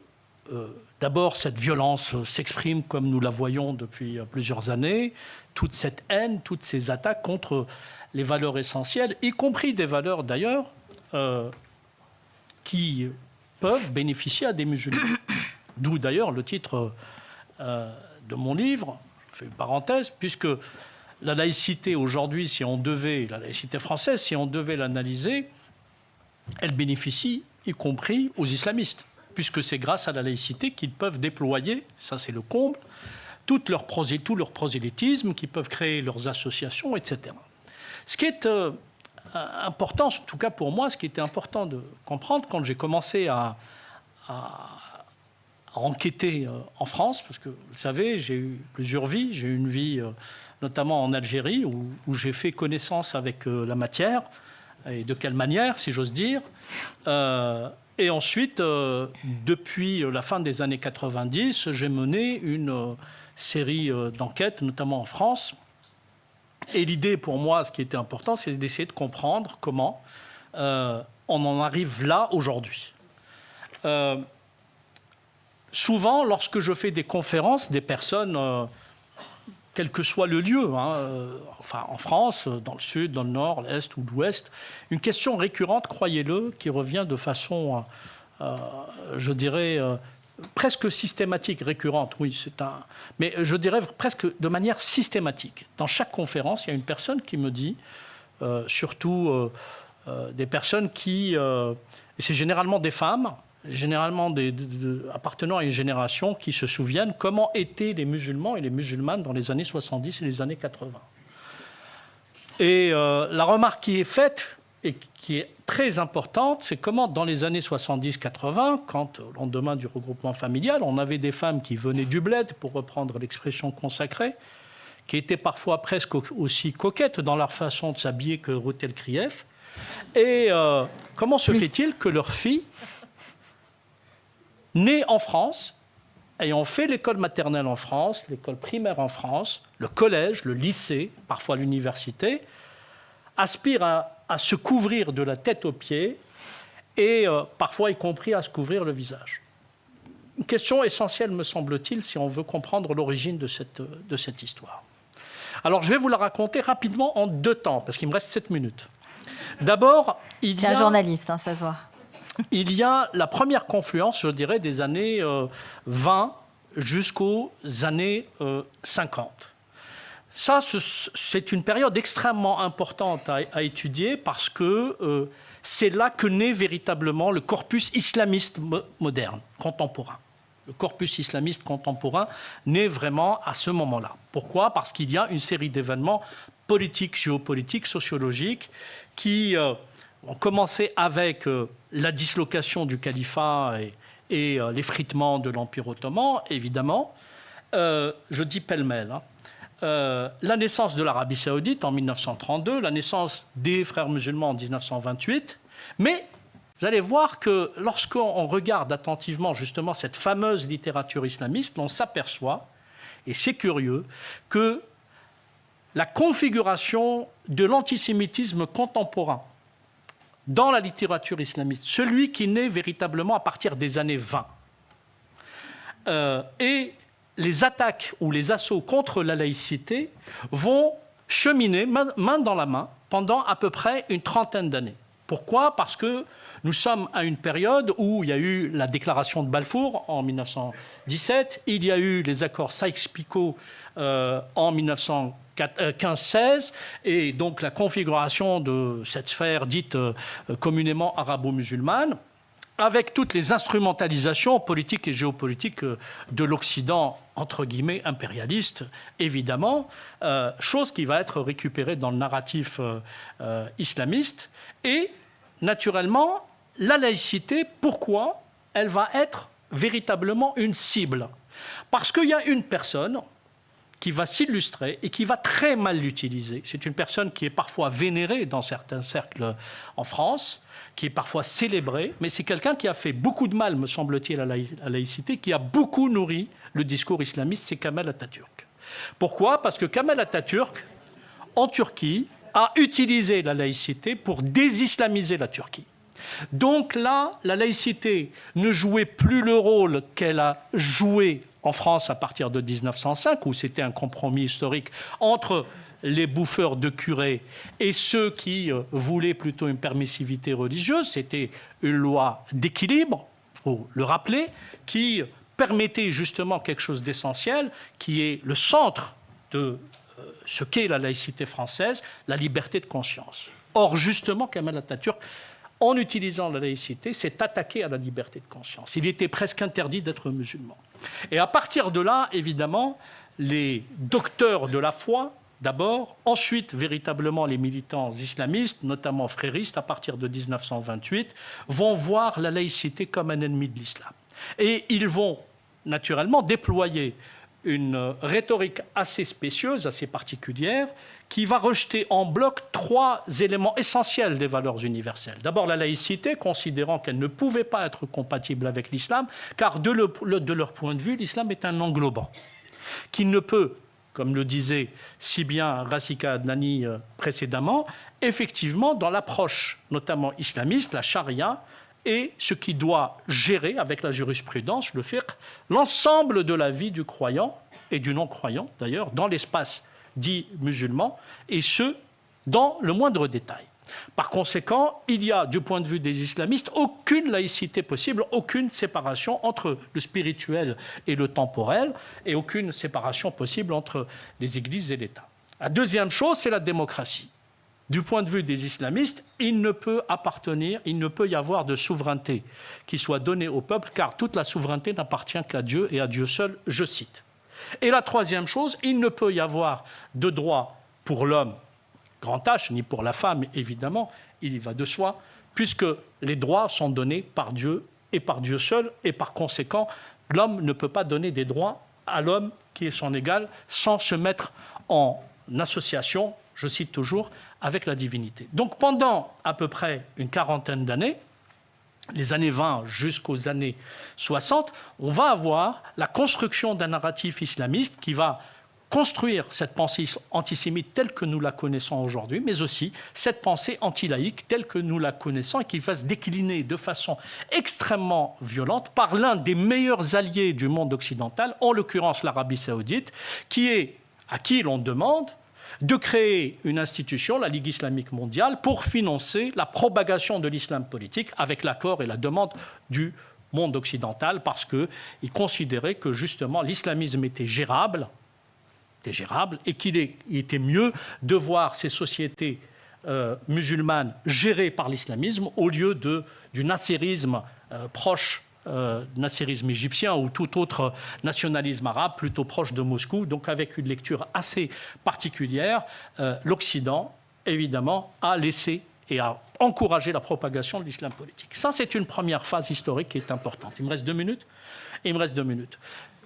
d'abord, cette violence s'exprime comme nous la voyons depuis plusieurs années, toute cette haine, toutes ces attaques contre les valeurs essentielles, y compris des valeurs, d'ailleurs, qui peuvent bénéficier à des musulmans. D'où d'ailleurs le titre de mon livre, je fais une parenthèse, puisque la laïcité aujourd'hui, la laïcité française, si on devait l'analyser, elle bénéficie y compris aux islamistes, puisque c'est grâce à la laïcité qu'ils peuvent déployer, ça c'est le comble, tout leur prosélytisme, qu'ils peuvent créer leurs associations, etc. Ce qui est important, en tout cas pour moi, ce qui était important de comprendre quand j'ai commencé à enquêter en France, parce que vous savez, j'ai eu plusieurs vies. J'ai eu une vie notamment en Algérie, où j'ai fait connaissance avec la matière, et de quelle manière, si j'ose dire. Et ensuite, depuis la fin des années 90, j'ai mené une série d'enquêtes, notamment en France. Et l'idée, pour moi, ce qui était important, c'est d'essayer de comprendre comment on en arrive là aujourd'hui. Souvent, lorsque je fais des conférences, des personnes, quel que soit le lieu, enfin en France, dans le sud, dans le nord, l'est ou l'ouest, une question récurrente, croyez-le, qui revient de façon, je dirais, presque systématique, récurrente, oui, mais je dirais presque de manière systématique. Dans chaque conférence, il y a une personne qui me dit, surtout des personnes qui, c'est généralement des femmes, généralement appartenant à une génération qui se souviennent comment étaient les musulmans et les musulmanes dans les années 70 et les années 80. Et la remarque qui est faite et qui est très importante, c'est comment dans les années 70-80, quand au lendemain du regroupement familial, on avait des femmes qui venaient du bled, pour reprendre l'expression consacrée, qui étaient parfois presque aussi coquettes dans leur façon de s'habiller que Routel Krief. Et comment se fait-il que leurs filles, nées en France, ayant fait l'école maternelle en France, l'école primaire en France, le collège, le lycée, parfois l'université, aspirent à se couvrir de la tête aux pieds et parfois y compris à se couvrir le visage. Une question essentielle, me semble-t-il, si on veut comprendre l'origine de cette histoire. Alors, je vais vous la raconter rapidement en 2 temps, parce qu'il me reste 7 minutes. D'abord, c'est un journaliste, ça se voit. Il y a la première confluence, je dirais, des années 20 jusqu'aux années 50. Ça, c'est une période extrêmement importante à étudier parce que c'est là que naît véritablement le corpus islamiste moderne, contemporain. Le corpus islamiste contemporain naît vraiment à ce moment-là. Pourquoi ? Parce qu'il y a une série d'événements politiques, géopolitiques, sociologiques qui ont commencé avec la dislocation du califat et l'effritement de l'Empire ottoman, évidemment. Je dis pêle-mêle. La naissance de l'Arabie saoudite en 1932, la naissance des frères musulmans en 1928. Mais vous allez voir que lorsqu'on regarde attentivement justement cette fameuse littérature islamiste, on s'aperçoit, et c'est curieux, que la configuration de l'antisémitisme contemporain dans la littérature islamiste, celui qui naît véritablement à partir des années 20, et les attaques ou les assauts contre la laïcité vont cheminer main dans la main pendant à peu près une 30aine d'années. Pourquoi ? Parce que nous sommes à une période où il y a eu la déclaration de Balfour en 1917, il y a eu les accords Sykes-Picot en 1915-16, et donc la configuration de cette sphère dite communément arabo-musulmane, avec toutes les instrumentalisations politiques et géopolitiques de l'Occident, entre guillemets, impérialiste, évidemment, chose qui va être récupérée dans le narratif islamiste. Et, naturellement, la laïcité, pourquoi elle va être véritablement une cible ? Parce qu'il y a une personne qui va s'illustrer et qui va très mal l'utiliser. C'est une personne qui est parfois vénérée dans certains cercles en France, qui est parfois célébrée, mais c'est quelqu'un qui a fait beaucoup de mal, me semble-t-il, à la laïcité, qui a beaucoup nourri le discours islamiste, c'est Kemal Atatürk. Pourquoi ? Parce que Kemal Atatürk, en Turquie, a utilisé la laïcité pour désislamiser la Turquie. Donc là, la laïcité ne jouait plus le rôle qu'elle a joué en France à partir de 1905, où c'était un compromis historique entre les bouffeurs de curés et ceux qui voulaient plutôt une permissivité religieuse. C'était une loi d'équilibre, il faut le rappeler, qui permettait justement quelque chose d'essentiel, qui est le centre de ce qu'est la laïcité française, la liberté de conscience. Or, justement, Kemal Atatürk, en utilisant la laïcité, s'est attaqué à la liberté de conscience. Il était presque interdit d'être musulman. Et à partir de là, évidemment, les docteurs de la foi, d'abord, ensuite, véritablement, les militants islamistes, notamment fréristes, à partir de 1928, vont voir la laïcité comme un ennemi de l'islam. Et ils vont, naturellement, déployer une rhétorique assez spécieuse, assez particulière, qui va rejeter en bloc 3 éléments essentiels des valeurs universelles. D'abord, la laïcité, considérant qu'elle ne pouvait pas être compatible avec l'islam, car de leur point de vue, l'islam est un englobant, qui ne peut, comme le disait si bien Rasika Adnani précédemment, effectivement, dans l'approche notamment islamiste, la charia, et ce qui doit gérer, avec la jurisprudence, le fiqh, l'ensemble de la vie du croyant et du non-croyant, d'ailleurs, dans l'espace dit musulman, et ce, dans le moindre détail. Par conséquent, il y a, du point de vue des islamistes, aucune laïcité possible, aucune séparation entre le spirituel et le temporel, et aucune séparation possible entre les églises et l'État. La deuxième chose, c'est la démocratie. Du point de vue des islamistes, il ne peut y avoir de souveraineté qui soit donnée au peuple, car toute la souveraineté n'appartient qu'à Dieu et à Dieu seul, je cite. Et la troisième chose, il ne peut y avoir de droit pour l'homme, grand H, ni pour la femme, évidemment, il y va de soi, puisque les droits sont donnés par Dieu et par Dieu seul, et par conséquent, l'homme ne peut pas donner des droits à l'homme qui est son égal sans se mettre en association, je cite toujours, avec la divinité. Donc pendant à peu près une quarantaine d'années, les années 20 jusqu'aux années 60, on va avoir la construction d'un narratif islamiste qui va construire cette pensée antisémite telle que nous la connaissons aujourd'hui, mais aussi cette pensée anti-laïque telle que nous la connaissons et qui va se décliner de façon extrêmement violente par l'un des meilleurs alliés du monde occidental, en l'occurrence l'Arabie saoudite, à qui l'on demande de créer une institution, la Ligue islamique mondiale, pour financer la propagation de l'islam politique avec l'accord et la demande du monde occidental, parce qu'ils considéraient que justement l'islamisme était gérable et qu'il était mieux de voir ces sociétés musulmanes gérées par l'islamisme au lieu du nasserisme proche, nasserisme égyptien ou tout autre nationalisme arabe plutôt proche de Moscou. Donc avec une lecture assez particulière, l'Occident, évidemment, a laissé et a encouragé la propagation de l'islam politique. Ça, c'est une première phase historique qui est importante. Il me reste 2 minutes.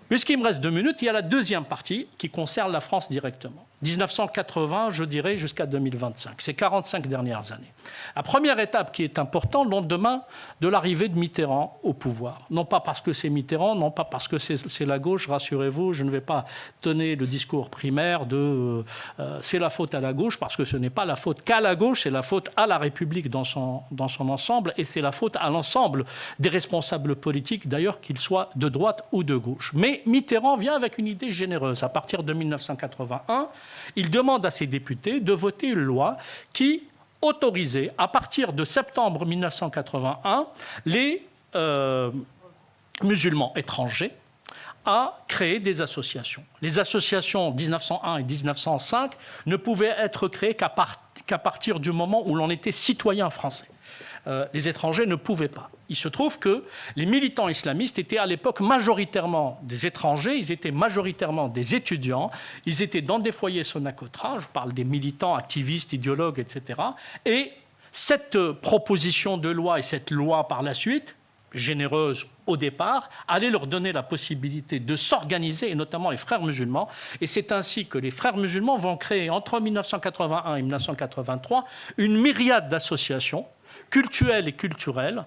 Puisqu'il me reste 2 minutes, il y a la deuxième partie qui concerne la France directement. 1980, je dirais, jusqu'à 2025. Ces 45 dernières années. La première étape qui est importante, le lendemain de l'arrivée de Mitterrand au pouvoir. Non pas parce que c'est Mitterrand, non pas parce que c'est la gauche, rassurez-vous, je ne vais pas donner le discours primaire de c'est la faute à la gauche, parce que ce n'est pas la faute qu'à la gauche, c'est la faute à la République dans son ensemble, et c'est la faute à l'ensemble des responsables politiques, d'ailleurs qu'ils soient de droite ou de gauche. Mais Mitterrand vient avec une idée généreuse. À partir de 1981, il demande à ses députés de voter une loi qui autorisait, à partir de septembre 1981, les musulmans étrangers à créer des associations. Les associations 1901 et 1905 ne pouvaient être créées qu'à partir du moment où l'on était citoyen français. Les étrangers ne pouvaient pas. Il se trouve que les militants islamistes étaient à l'époque majoritairement des étrangers, ils étaient majoritairement des étudiants, ils étaient dans des foyers Sonacotra, je parle des militants, activistes, idéologues, etc. Et cette proposition de loi et cette loi par la suite, généreuse au départ, allait leur donner la possibilité de s'organiser, et notamment les frères musulmans. Et c'est ainsi que les frères musulmans vont créer, entre 1981 et 1983, une myriade d'associations cultuels et culturels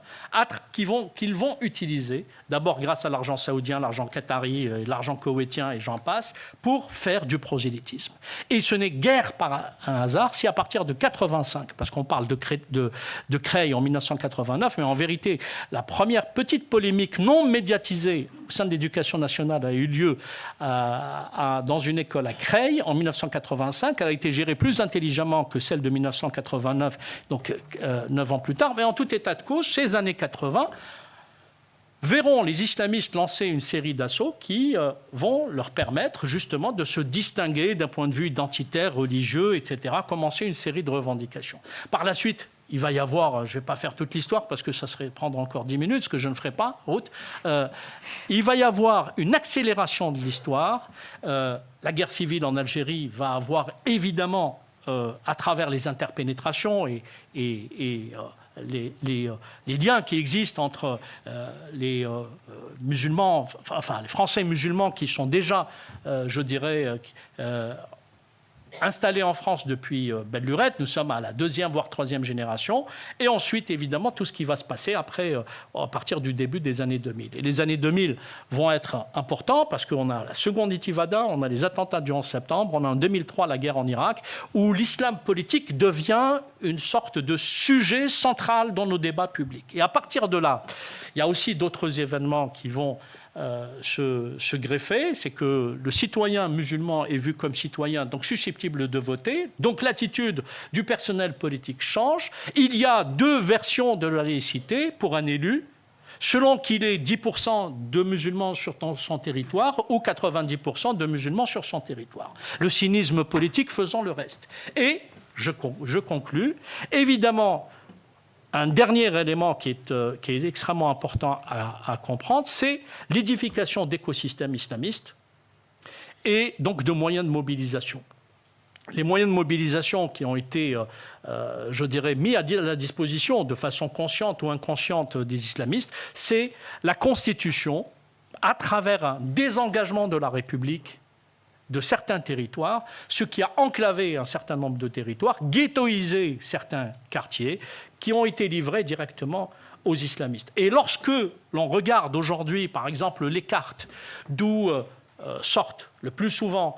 qu'ils vont utiliser, d'abord grâce à l'argent saoudien, l'argent qatari, l'argent koweïtien et j'en passe, pour faire du prosélytisme. Et ce n'est guère par un hasard si à partir de 85, parce qu'on parle de Creil en 1989, mais en vérité, la première petite polémique non médiatisée au sein de l'éducation nationale a eu lieu dans une école à Creil en 1985. Elle a été gérée plus intelligemment que celle de 1989, donc 9 ans plus tard. Mais en tout état de cause, ces années 80 verront les islamistes lancer une série d'assauts qui vont leur permettre justement de se distinguer d'un point de vue identitaire, religieux, etc., commencer une série de revendications. Par la suite, il va y avoir, je ne vais pas faire toute l'histoire parce que ça serait prendre encore 10 minutes, ce que je ne ferai pas, Ruth. Il va y avoir une accélération de l'histoire. La guerre civile en Algérie va avoir évidemment, à travers les interpénétrations et les liens qui existent entre les musulmans, enfin les Français musulmans qui sont déjà, je dirais, installés en France depuis belle lurette. Nous sommes à la 2e, voire 3e génération. Et ensuite, évidemment, tout ce qui va se passer après, à partir du début des années 2000. Et les années 2000 vont être importants parce qu'on a la seconde intifada, on a les attentats du 11 septembre, on a en 2003 la guerre en Irak, où l'islam politique devient une sorte de sujet central dans nos débats publics. Et à partir de là, il y a aussi d'autres événements qui vont se greffer, c'est que le citoyen musulman est vu comme citoyen, donc susceptible de voter, donc l'attitude du personnel politique change. Il y a 2 versions de la laïcité pour un élu, selon qu'il ait 10% de musulmans sur son territoire ou 90% de musulmans sur son territoire. Le cynisme politique faisant le reste. Et, je conclus, évidemment, un dernier élément qui est extrêmement important à comprendre, c'est l'édification d'écosystèmes islamistes et donc de moyens de mobilisation. Les moyens de mobilisation qui ont été, je dirais, mis à la disposition de façon consciente ou inconsciente des islamistes, c'est la constitution, à travers un désengagement de la République, de certains territoires, ce qui a enclavé un certain nombre de territoires, ghettoisé certains quartiers qui ont été livrés directement aux islamistes. Et lorsque l'on regarde aujourd'hui, par exemple, les cartes d'où sortent le plus souvent,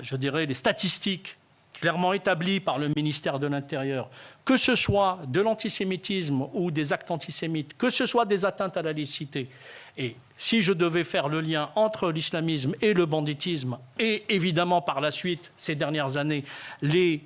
je dirais, les statistiques clairement établies par le ministère de l'Intérieur, que ce soit de l'antisémitisme ou des actes antisémites, que ce soit des atteintes à la laïcité, et si je devais faire le lien entre l'islamisme et le banditisme, et évidemment par la suite, ces dernières années, les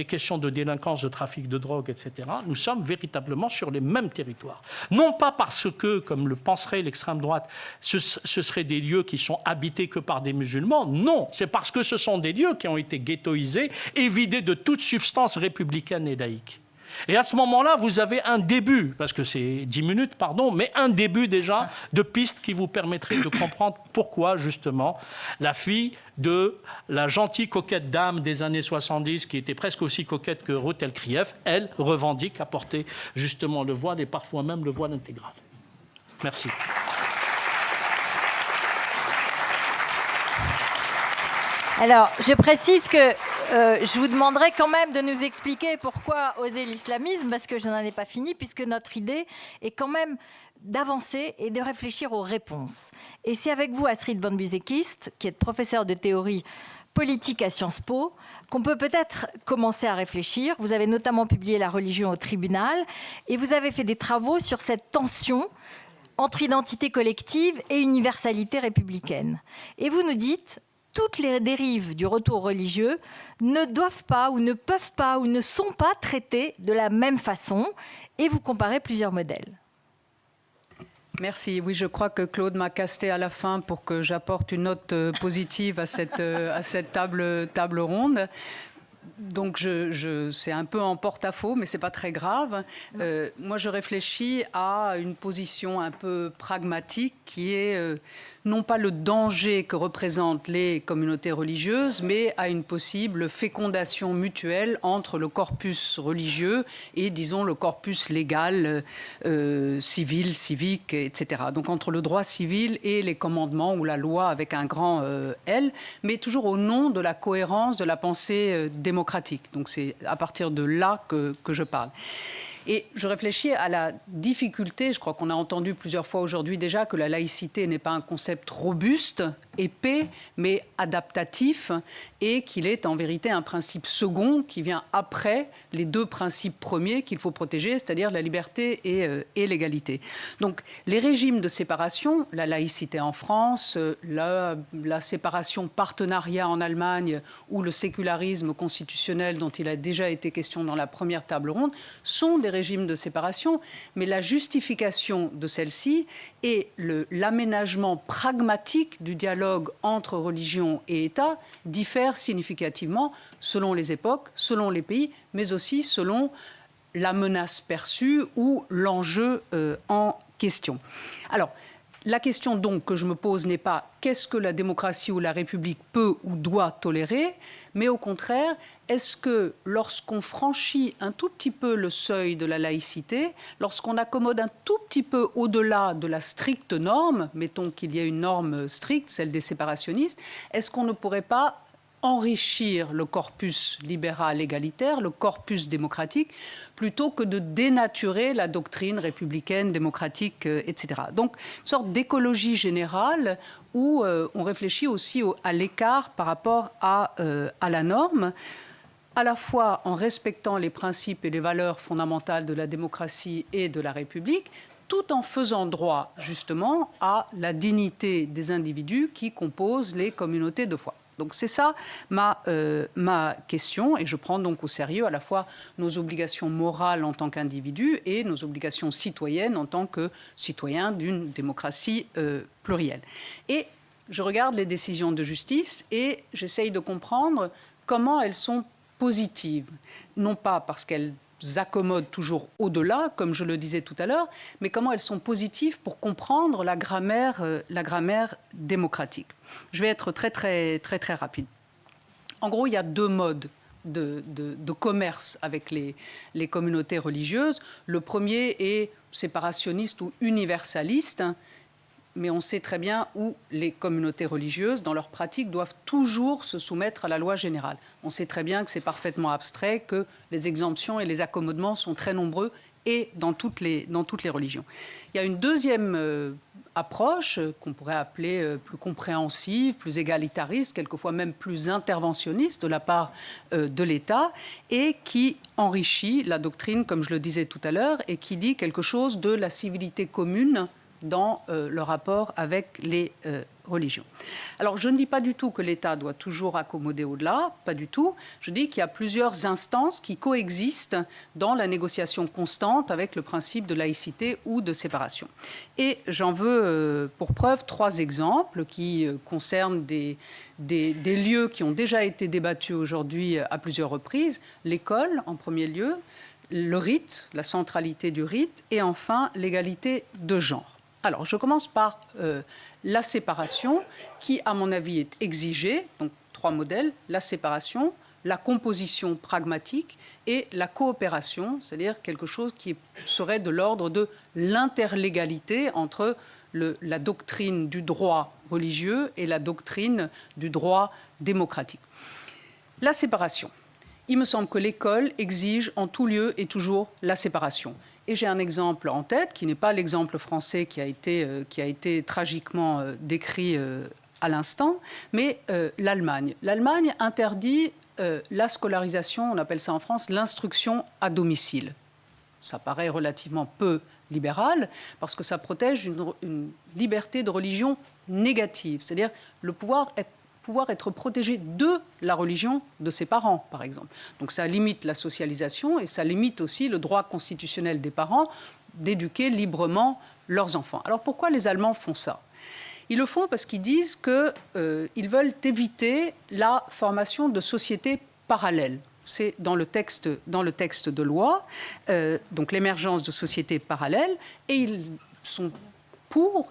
questions de délinquance, de trafic de drogue, etc., nous sommes véritablement sur les mêmes territoires. Non pas parce que, comme le penserait l'extrême droite, ce seraient des lieux qui sont habités que par des musulmans, non, c'est parce que ce sont des lieux qui ont été ghettoisés et vidés de toute substance républicaine et laïque. Et à ce moment-là, vous avez un début, parce que c'est 10 minutes, pardon, mais un début déjà de pistes qui vous permettraient de comprendre pourquoi, justement, la fille de la gentille coquette dame des années 70, qui était presque aussi coquette que Ruth El-Krief, elle revendique à porter justement le voile et parfois même le voile intégral. Merci. Alors, je précise que je vous demanderai quand même de nous expliquer pourquoi oser l'islamisme, parce que je n'en ai pas fini, puisque notre idée est quand même d'avancer et de réfléchir aux réponses. Et c'est avec vous, Astrid Van Buzekist, qui êtes professeure de théorie politique à Sciences Po, qu'on peut peut-être commencer à réfléchir. Vous avez notamment publié La religion au tribunal, et vous avez fait des travaux sur cette tension entre identité collective et universalité républicaine. Et vous nous dites... toutes les dérives du retour religieux ne doivent pas ou ne peuvent pas ou ne sont pas traitées de la même façon, et vous comparez plusieurs modèles. Merci. Oui, je crois que Claude m'a casté à la fin pour que j'apporte une note positive à cette table ronde. Donc, c'est un peu en porte-à-faux, mais ce n'est pas très grave. Moi, je réfléchis à une position un peu pragmatique qui est non pas le danger que représentent les communautés religieuses, mais à une possible fécondation mutuelle entre le corpus religieux et, disons, le corpus légal, civil, civique, etc. Donc, entre le droit civil et les commandements ou la loi avec un grand L, mais toujours au nom de la cohérence de la pensée démocratique. Donc c'est à partir de là que je parle. Et je réfléchis à la difficulté, je crois qu'on a entendu plusieurs fois aujourd'hui déjà que la laïcité n'est pas un concept robuste, épais, mais adaptatif, et qu'il est en vérité un principe second qui vient après les deux principes premiers qu'il faut protéger, c'est-à-dire la liberté et l'égalité. Donc les régimes de séparation, la laïcité en France, la séparation partenariat en Allemagne ou le sécularisme constitutionnel dont il a déjà été question dans la première table ronde, sont des régimes de séparation, mais la justification de celle-ci et l'aménagement pragmatique du dialogue entre religion et État diffèrent significativement selon les époques, selon les pays, mais aussi selon la menace perçue ou l'enjeu en question. Alors, la question donc que je me pose n'est pas qu'est-ce que la démocratie ou la République peut ou doit tolérer, mais au contraire, est-ce que lorsqu'on franchit un tout petit peu le seuil de la laïcité, lorsqu'on accommode un tout petit peu au-delà de la stricte norme, mettons qu'il y ait une norme stricte, celle des séparationnistes, est-ce qu'on ne pourrait pas enrichir le corpus libéral égalitaire, le corpus démocratique, plutôt que de dénaturer la doctrine républicaine, démocratique, etc. Donc, une sorte d'écologie générale où on réfléchit aussi à l'écart par rapport à la norme, à la fois en respectant les principes et les valeurs fondamentales de la démocratie et de la République, tout en faisant droit, justement, à la dignité des individus qui composent les communautés de foi. Donc c'est ça ma question, et je prends donc au sérieux à la fois nos obligations morales en tant qu'individus et nos obligations citoyennes en tant que citoyens d'une démocratie plurielle. Et je regarde les décisions de justice et j'essaye de comprendre comment elles sont positives, non pas parce qu'elles accommodent toujours au-delà, comme je le disais tout à l'heure, mais comment elles sont positives pour comprendre la grammaire démocratique. Je vais être très rapide. En gros, il y a deux modes de commerce avec les communautés religieuses. Le premier est séparationniste ou universaliste, mais on sait très bien où les communautés religieuses, dans leur pratique, doivent toujours se soumettre à la loi générale. On sait très bien que c'est parfaitement abstrait, que les exemptions et les accommodements sont très nombreux et dans toutes les religions. Il y a une deuxième approche qu'on pourrait appeler plus compréhensive, plus égalitariste, quelquefois même plus interventionniste de la part de l'État, et qui enrichit la doctrine, comme je le disais tout à l'heure, et qui dit quelque chose de la civilité commune dans le rapport avec les religions. Alors, je ne dis pas du tout que l'État doit toujours accommoder au-delà, pas du tout. Je dis qu'il y a plusieurs instances qui coexistent dans la négociation constante avec le principe de laïcité ou de séparation. Et j'en veux pour preuve 3 exemples qui concernent des lieux qui ont déjà été débattus aujourd'hui à plusieurs reprises. L'école, en premier lieu, le rite, la centralité du rite, et enfin l'égalité de genre. Alors, je commence par la séparation, qui, à mon avis, est exigée. Donc, 3 modèles, la séparation, la composition pragmatique et la coopération, c'est-à-dire quelque chose qui serait de l'ordre de l'interlégalité entre la doctrine du droit religieux et la doctrine du droit démocratique. La séparation. Il me semble que l'école exige en tout lieu et toujours la séparation. Et j'ai un exemple en tête, qui n'est pas l'exemple français qui a été tragiquement décrit à l'instant, mais l'Allemagne. L'Allemagne interdit la scolarisation, on appelle ça en France l'instruction à domicile. Ça paraît relativement peu libéral, parce que ça protège une liberté de religion négative, c'est-à-dire le pouvoir être protégé de la religion de ses parents, par exemple. Donc ça limite la socialisation et ça limite aussi le droit constitutionnel des parents d'éduquer librement leurs enfants. Alors pourquoi les Allemands font ça ? Ils le font parce qu'ils disent qu'ils veulent éviter la formation de sociétés parallèles. C'est dans le texte de loi, donc l'émergence de sociétés parallèles, et ils sont pour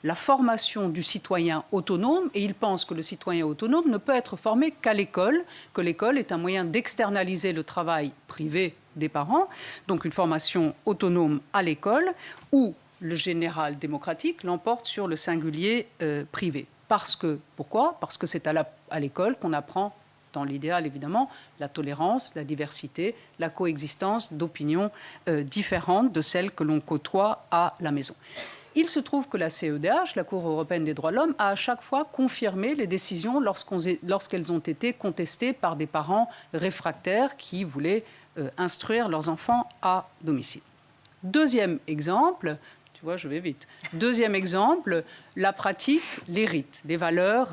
la formation du citoyen autonome, et ils pensent que le citoyen autonome ne peut être formé qu'à l'école, que l'école est un moyen d'externaliser le travail privé des parents, donc une formation autonome à l'école, où le général démocratique l'emporte sur le singulier privé. Pourquoi ? Parce que c'est à l'école qu'on apprend dans l'idéal évidemment, la tolérance, la diversité, la coexistence d'opinions différentes de celles que l'on côtoie à la maison. Il se trouve que la CEDH, la Cour européenne des droits de l'homme, a à chaque fois confirmé les décisions lorsqu'elles ont été contestées par des parents réfractaires qui voulaient instruire leurs enfants à domicile. Deuxième exemple, tu vois, je vais vite. Deuxième exemple, la pratique, les rites, les valeurs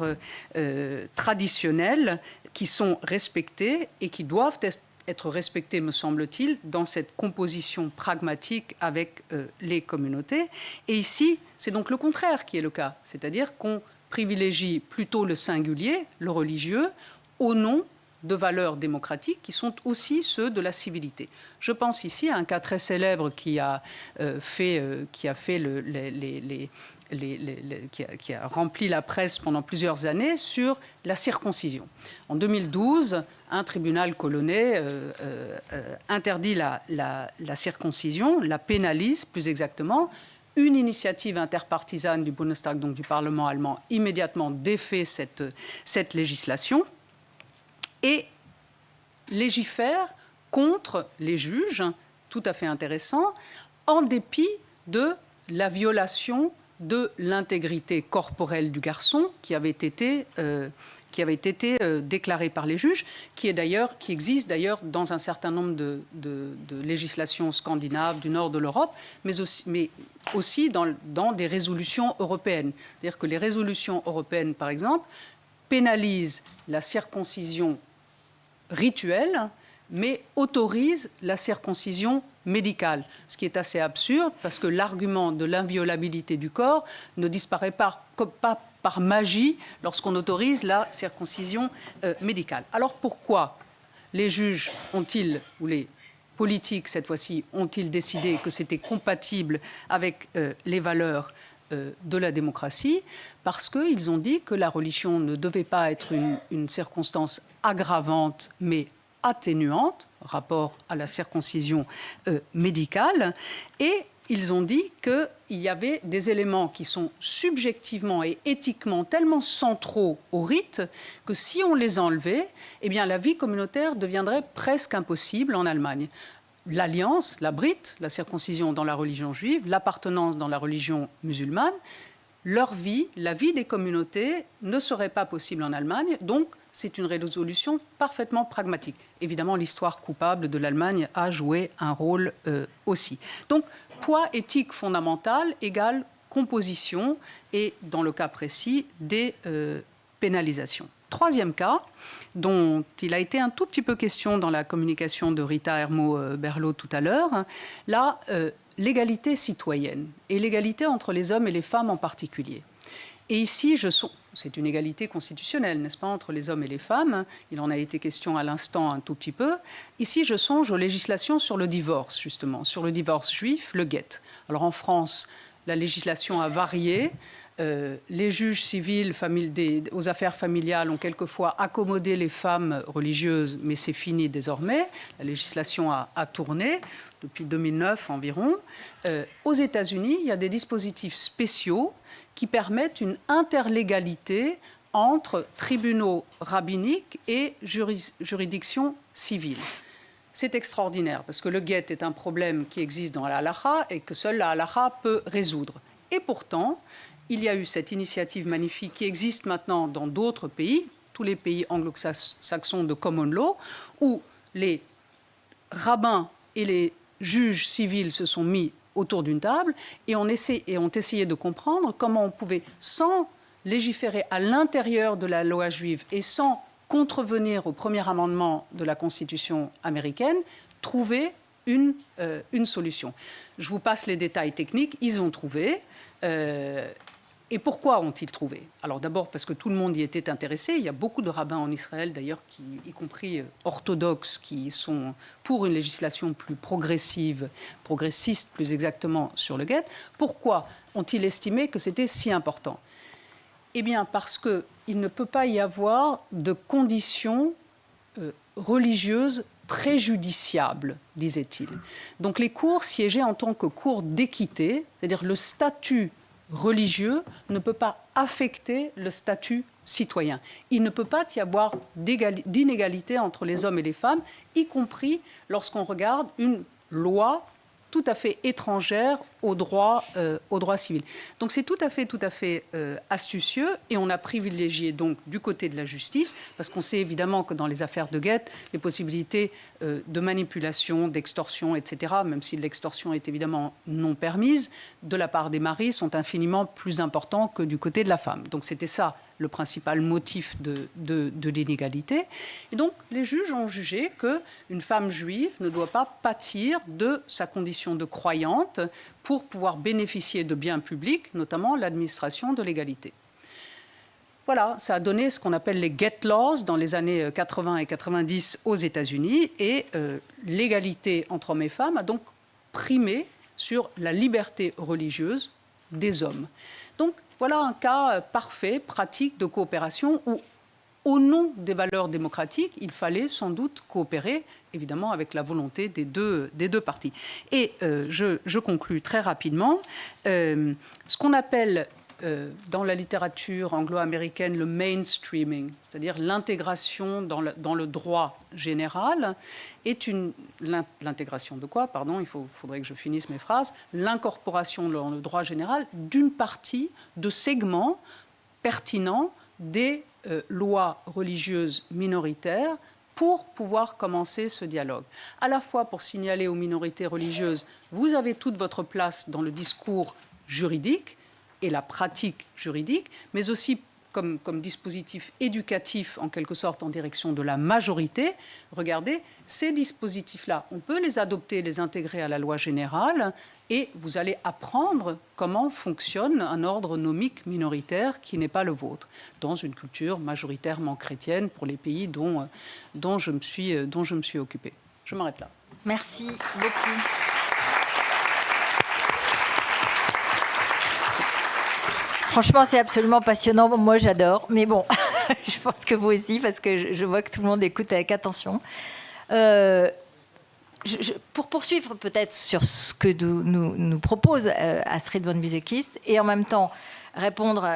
traditionnelles qui sont respectées et qui doivent être respectées, me semble-t-il, dans cette composition pragmatique avec les communautés. Et ici, c'est donc le contraire qui est le cas, c'est-à-dire qu'on privilégie plutôt le singulier, le religieux, au nom de valeurs démocratiques qui sont aussi ceux de la civilité. Je pense ici à un cas très célèbre qui a rempli la presse pendant plusieurs années sur la circoncision. En 2012, un tribunal polonais interdit la circoncision, la pénalise plus exactement. Une initiative interpartisane du Bundestag, donc du Parlement allemand, immédiatement défait cette législation et légifère contre les juges, tout à fait intéressant, en dépit de la violation de l'intégrité corporelle du garçon qui avait été déclarée par les juges, qui existe d'ailleurs dans un certain nombre de législations scandinaves du nord de l'Europe, mais aussi dans des résolutions européennes. C'est-à-dire que les résolutions européennes, par exemple, pénalisent la circoncision rituelle, mais autorise la circoncision médicale. Ce qui est assez absurde, parce que l'argument de l'inviolabilité du corps ne disparaît pas par magie lorsqu'on autorise la circoncision médicale. Alors pourquoi les juges ont-ils, ou les politiques cette fois-ci, ont-ils décidé que c'était compatible avec les valeurs de la démocratie? Parce qu'ils ont dit que la religion ne devait pas être une circonstance aggravante, mais atténuante, rapport à la circoncision médicale, et ils ont dit qu'il y avait des éléments qui sont subjectivement et éthiquement tellement centraux au rite que si on les enlevait, eh bien la vie communautaire deviendrait presque impossible en Allemagne. L'alliance, la brite, la circoncision dans la religion juive, l'appartenance dans la religion musulmane, leur vie, la vie des communautés ne serait pas possible en Allemagne, donc c'est une résolution parfaitement pragmatique. Évidemment, l'histoire coupable de l'Allemagne a joué un rôle aussi. Donc, poids éthique fondamental égale composition et, dans le cas précis, des pénalisations. Troisième cas, dont il a été un tout petit peu question dans la communication de Rita Hermo-Berlot tout à l'heure, là, l'égalité citoyenne et l'égalité entre les hommes et les femmes en particulier. Et ici, c'est une égalité constitutionnelle, n'est-ce pas, entre les hommes et les femmes. Il en a été question à l'instant un tout petit peu. Ici, je songe aux législations sur le divorce, justement, sur le divorce juif, le guet. Alors en France, la législation a varié. Les juges civils aux affaires familiales ont quelquefois accommodé les femmes religieuses, mais c'est fini désormais. La législation a tourné depuis 2009 environ. Aux États-Unis, il y a des dispositifs spéciaux qui permettent une interlégalité entre tribunaux rabbiniques et juridictions civiles. C'est extraordinaire, parce que le guet est un problème qui existe dans la halakha et que seule la halakha peut résoudre. Et pourtant, il y a eu cette initiative magnifique qui existe maintenant dans d'autres pays, tous les pays anglo-saxons de common law, où les rabbins et les juges civils se sont mis autour d'une table et ont essayé de comprendre comment on pouvait, sans légiférer à l'intérieur de la loi juive et sans contrevenir au premier amendement de la Constitution américaine, trouver une solution. Je vous passe les détails techniques. Ils ont trouvé. Et pourquoi ont-ils trouvé? Alors d'abord parce que tout le monde y était intéressé. Il y a beaucoup de rabbins en Israël, d'ailleurs, y compris orthodoxes, qui sont pour une législation plus progressiste plus exactement, sur le guet. Pourquoi ont-ils estimé que c'était si important? Eh bien parce qu'il ne peut pas y avoir de conditions religieuses préjudiciables, disait-il. Donc les cours siégeaient en tant que cours d'équité, c'est-à-dire le statut religieux ne peut pas affecter le statut citoyens. Il ne peut pas y avoir d'inégalité entre les hommes et les femmes, y compris lorsqu'on regarde une loi tout à fait étrangère au droit civil. Donc c'est tout à fait astucieux, et on a privilégié donc du côté de la justice, parce qu'on sait évidemment que dans les affaires de guette, les possibilités de manipulation, d'extorsion, etc., même si l'extorsion est évidemment non permise, de la part des maris sont infiniment plus importants que du côté de la femme. Donc c'était ça le principal motif de l'inégalité. Et donc, les juges ont jugé qu'une femme juive ne doit pas pâtir de sa condition de croyante pour pouvoir bénéficier de biens publics, notamment l'administration de l'égalité. Voilà, ça a donné ce qu'on appelle les get laws dans les années 80 et 90 aux États-Unis, et l'égalité entre hommes et femmes a donc primé sur la liberté religieuse des hommes. Donc, voilà un cas parfait, pratique de coopération où, au nom des valeurs démocratiques, il fallait sans doute coopérer, évidemment, avec la volonté des deux parties. Et je conclus très rapidement. Ce qu'on appelle dans la littérature anglo-américaine le mainstreaming, c'est-à-dire l'intégration dans le droit général, est l'intégration de quoi, pardon, faudrait que je finisse mes phrases, l'incorporation dans le droit général d'une partie de segments pertinents des lois religieuses minoritaires pour pouvoir commencer ce dialogue. À la fois pour signaler aux minorités religieuses, vous avez toute votre place dans le discours juridique et la pratique juridique, mais aussi comme dispositif éducatif, en quelque sorte, en direction de la majorité. Regardez, ces dispositifs-là, on peut les adopter, les intégrer à la loi générale, et vous allez apprendre comment fonctionne un ordre nomique minoritaire qui n'est pas le vôtre, dans une culture majoritairement chrétienne pour les pays dont je me suis occupée. Je m'arrête là. Merci beaucoup. Franchement, c'est absolument passionnant. Moi, j'adore. Mais bon, je pense que vous aussi, parce que je vois que tout le monde écoute avec attention. Pour poursuivre peut-être sur ce que nous propose Astrid von Büsekist, et en même temps répondre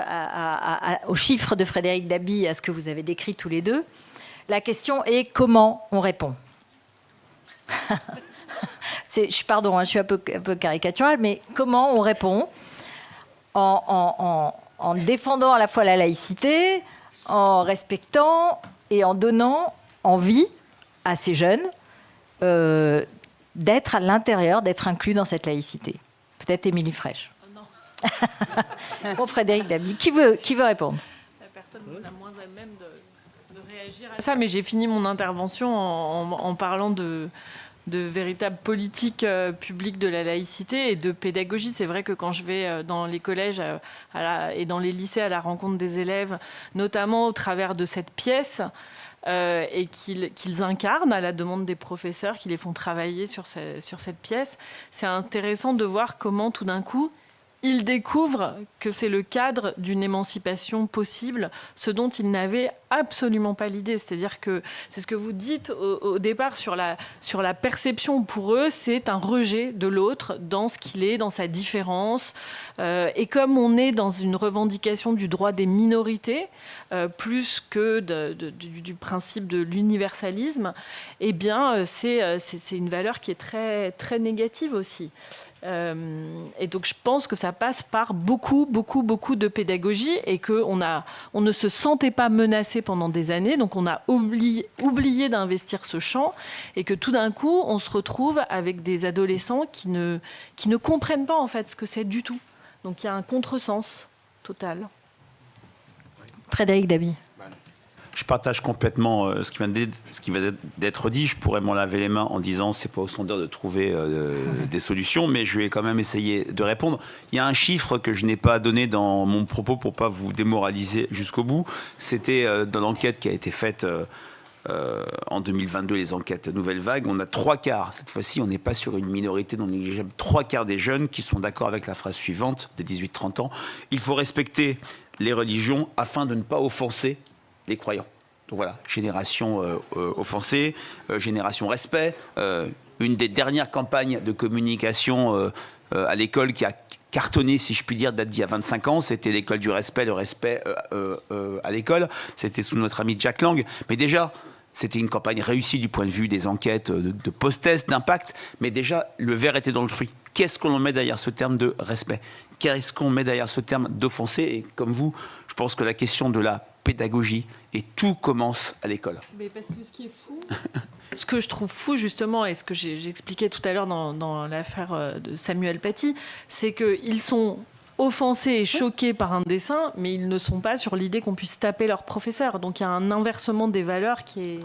aux chiffres de Frédéric Dabi, à ce que vous avez décrit tous les deux, la question est comment on répond. Pardon, je suis un peu caricaturale, mais comment on répond en défendant à la fois la laïcité, en respectant et en donnant envie à ces jeunes d'être à l'intérieur, d'être inclus dans cette laïcité. Peut-être Émilie Frèche. Oh non. Bon, Frédéric Dabi, qui veut répondre? La personne n'a moins à même de réagir à ça, mais j'ai fini mon intervention en parlant de véritable politique publique de la laïcité et de pédagogie. C'est vrai que quand je vais dans les collèges et dans les lycées à la rencontre des élèves, notamment au travers de cette pièce, et qu'ils incarnent à la demande des professeurs qui les font travailler sur cette pièce, c'est intéressant de voir comment tout d'un coup, ils découvrent que c'est le cadre d'une émancipation possible, ce dont ils n'avaient absolument pas l'idée. C'est-à-dire que c'est ce que vous dites au départ sur la perception. Pour eux, c'est un rejet de l'autre dans ce qu'il est, dans sa différence. Et comme on est dans une revendication du droit des minorités, plus que du principe de l'universalisme, eh bien, c'est une valeur qui est très, très négative aussi. Et donc, je pense que ça passe par beaucoup de pédagogie et qu'on ne se sentait pas menacé pendant des années. Donc, on a oublié d'investir ce champ et que tout d'un coup, on se retrouve avec des adolescents qui ne comprennent pas en fait ce que c'est du tout. Donc, il y a un contresens total. Frédéric Dabi. Je partage complètement ce qui vient d'être dit. Je pourrais m'en laver les mains en disant c'est pas au sondeur de trouver des solutions, mais je vais quand même essayer de répondre. Il y a un chiffre que je n'ai pas donné dans mon propos pour pas vous démoraliser jusqu'au bout. C'était dans l'enquête qui a été faite en 2022, les enquêtes Nouvelle Vague. On a 3/4, cette fois-ci, on n'est pas sur une minorité non négligeable, 3/4 des jeunes qui sont d'accord avec la phrase suivante, des 18-30 ans. Il faut respecter les religions afin de ne pas offenser les croyants. Donc voilà, génération offensée, génération respect. une des dernières campagnes de communication à l'école qui a cartonné, si je puis dire, date d'il y a 25 ans. C'était l'école du respect, le respect à l'école. C'était sous notre ami Jack Lang. Mais déjà, c'était une campagne réussie du point de vue des enquêtes de post-test, d'impact. Mais déjà, le verre était dans le fruit. Qu'est-ce qu'on met derrière ce terme de respect? Qu'est-ce qu'on met derrière ce terme d'offenser? Et comme vous, je pense que la question de la pédagogie, et tout commence à l'école. Mais parce que ce qui est fou, ce que je trouve fou justement, et ce que j'expliquais tout à l'heure dans l'affaire de Samuel Paty, c'est qu'ils sont offensés et choqués par un dessin, mais ils ne sont pas sur l'idée qu'on puisse taper leur professeur. Donc il y a un inversement des valeurs qui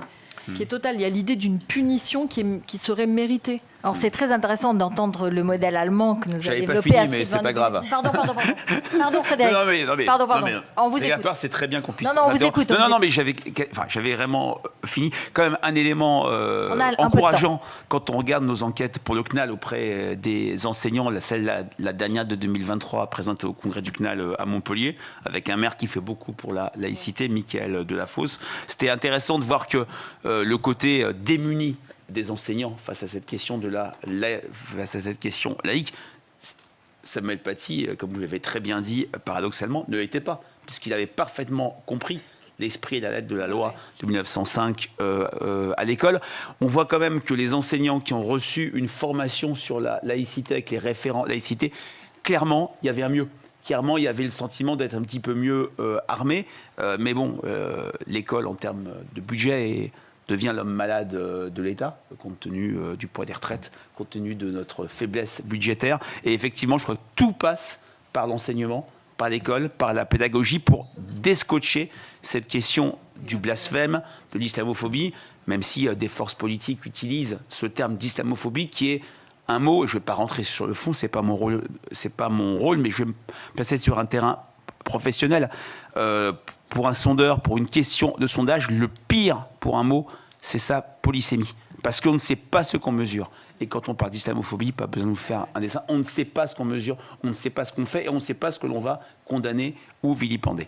est total. Il y a l'idée d'une punition qui serait méritée. Alors c'est très intéressant d'entendre le modèle allemand que nous a J'avais pas développé fini, Astrid mais c'est Van pas grave. Pardon, Frédéric. Pardon. On vous écoute. D'accord, c'est très bien qu'on puisse. Non, on vous écoute. Non, mais j'avais vraiment fini. Quand même un élément a encourageant quand on regarde nos enquêtes pour le CNAL auprès des enseignants, la dernière de 2023 présentée au congrès du CNAL à Montpellier, avec un maire qui fait beaucoup pour la laïcité, Michael Delafosse. C'était intéressant de voir que le côté démuni des enseignants face à cette question laïque, Samuel Paty, comme vous l'avez très bien dit, paradoxalement, ne l'était pas, puisqu'il avait parfaitement compris l'esprit et la lettre de la loi de 1905 à l'école. On voit quand même que les enseignants qui ont reçu une formation sur la laïcité avec les référents laïcité, clairement, il y avait un mieux. Clairement, il y avait le sentiment d'être un petit peu mieux armé. Mais bon, l'école, en termes de budget, devient l'homme malade de l'État, compte tenu du poids des retraites, compte tenu de notre faiblesse budgétaire. Et effectivement, je crois que tout passe par l'enseignement, par l'école, par la pédagogie, pour déscotcher cette question du blasphème, de l'islamophobie, même si des forces politiques utilisent ce terme d'islamophobie qui est un mot, je ne vais pas rentrer sur le fond, c'est pas mon rôle, mais je vais me placer sur un terrain professionnel. Pour un sondeur, pour une question de sondage, le pire pour un mot, c'est sa polysémie. Parce qu'on ne sait pas ce qu'on mesure. Et quand on parle d'islamophobie, pas besoin de nous faire un dessin, on ne sait pas ce qu'on mesure, on ne sait pas ce qu'on fait et on ne sait pas ce que l'on va condamner ou vilipender.